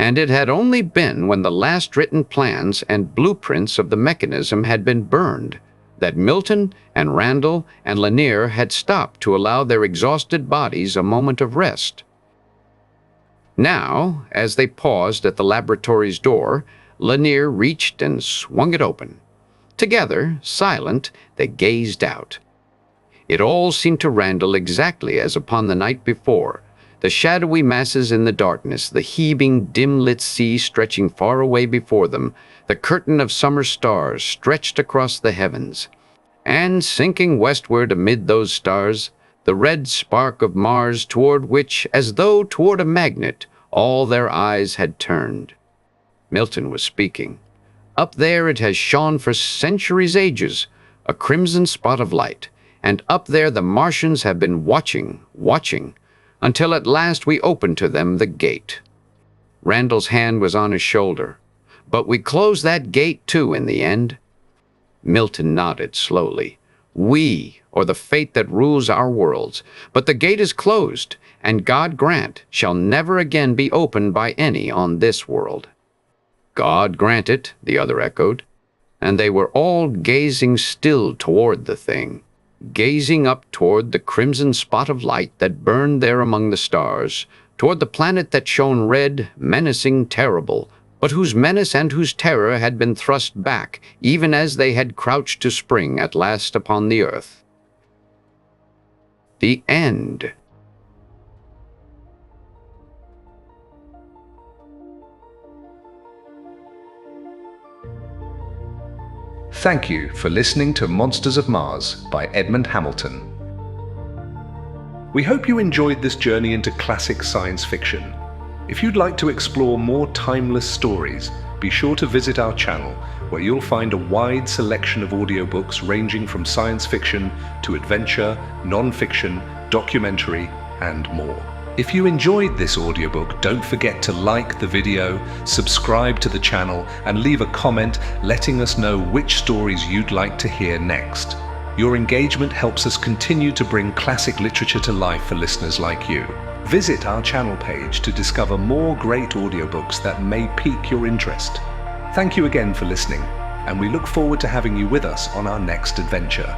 And it had only been when the last written plans and blueprints of the mechanism had been burned that Milton and Randall and Lanier had stopped to allow their exhausted bodies a moment of rest. Now, as they paused at the laboratory's door, Lanier reached and swung it open. Together, silent, they gazed out. It all seemed to Randall exactly as upon the night before, the shadowy masses in the darkness, the heaving, dim-lit sea stretching far away before them, the curtain of summer stars stretched across the heavens. And sinking westward amid those stars, the red spark of Mars toward which, as though toward a magnet, all their eyes had turned. Milton was speaking. Up there it has shone for centuries, ages, a crimson spot of light, and up there the Martians have been watching, until at last we opened to them the gate. Randall's hand was on his shoulder. But we closed that gate too in the end. Milton nodded slowly. We, or the fate that rules our worlds, but the gate is closed, and God grant shall never again be opened by any on this world. God grant it, the other echoed, and they were all gazing still toward the thing, gazing up toward the crimson spot of light that burned there among the stars, toward the planet that shone red, menacing, terrible, but whose menace and whose terror had been thrust back, even as they had crouched to spring at last upon the earth. The end. Thank you for listening to Monsters of Mars by Edmond Hamilton. We hope you enjoyed this journey into classic science fiction. If you'd like to explore more timeless stories, be sure to visit our channel, where you'll find a wide selection of audiobooks ranging from science fiction to adventure, non-fiction, documentary, and more. If you enjoyed this audiobook, don't forget to like the video, subscribe to the channel, and leave a comment letting us know which stories you'd like to hear next. Your engagement helps us continue to bring classic literature to life for listeners like you. Visit our channel page to discover more great audiobooks that may pique your interest. Thank you again for listening, and we look forward to having you with us on our next adventure.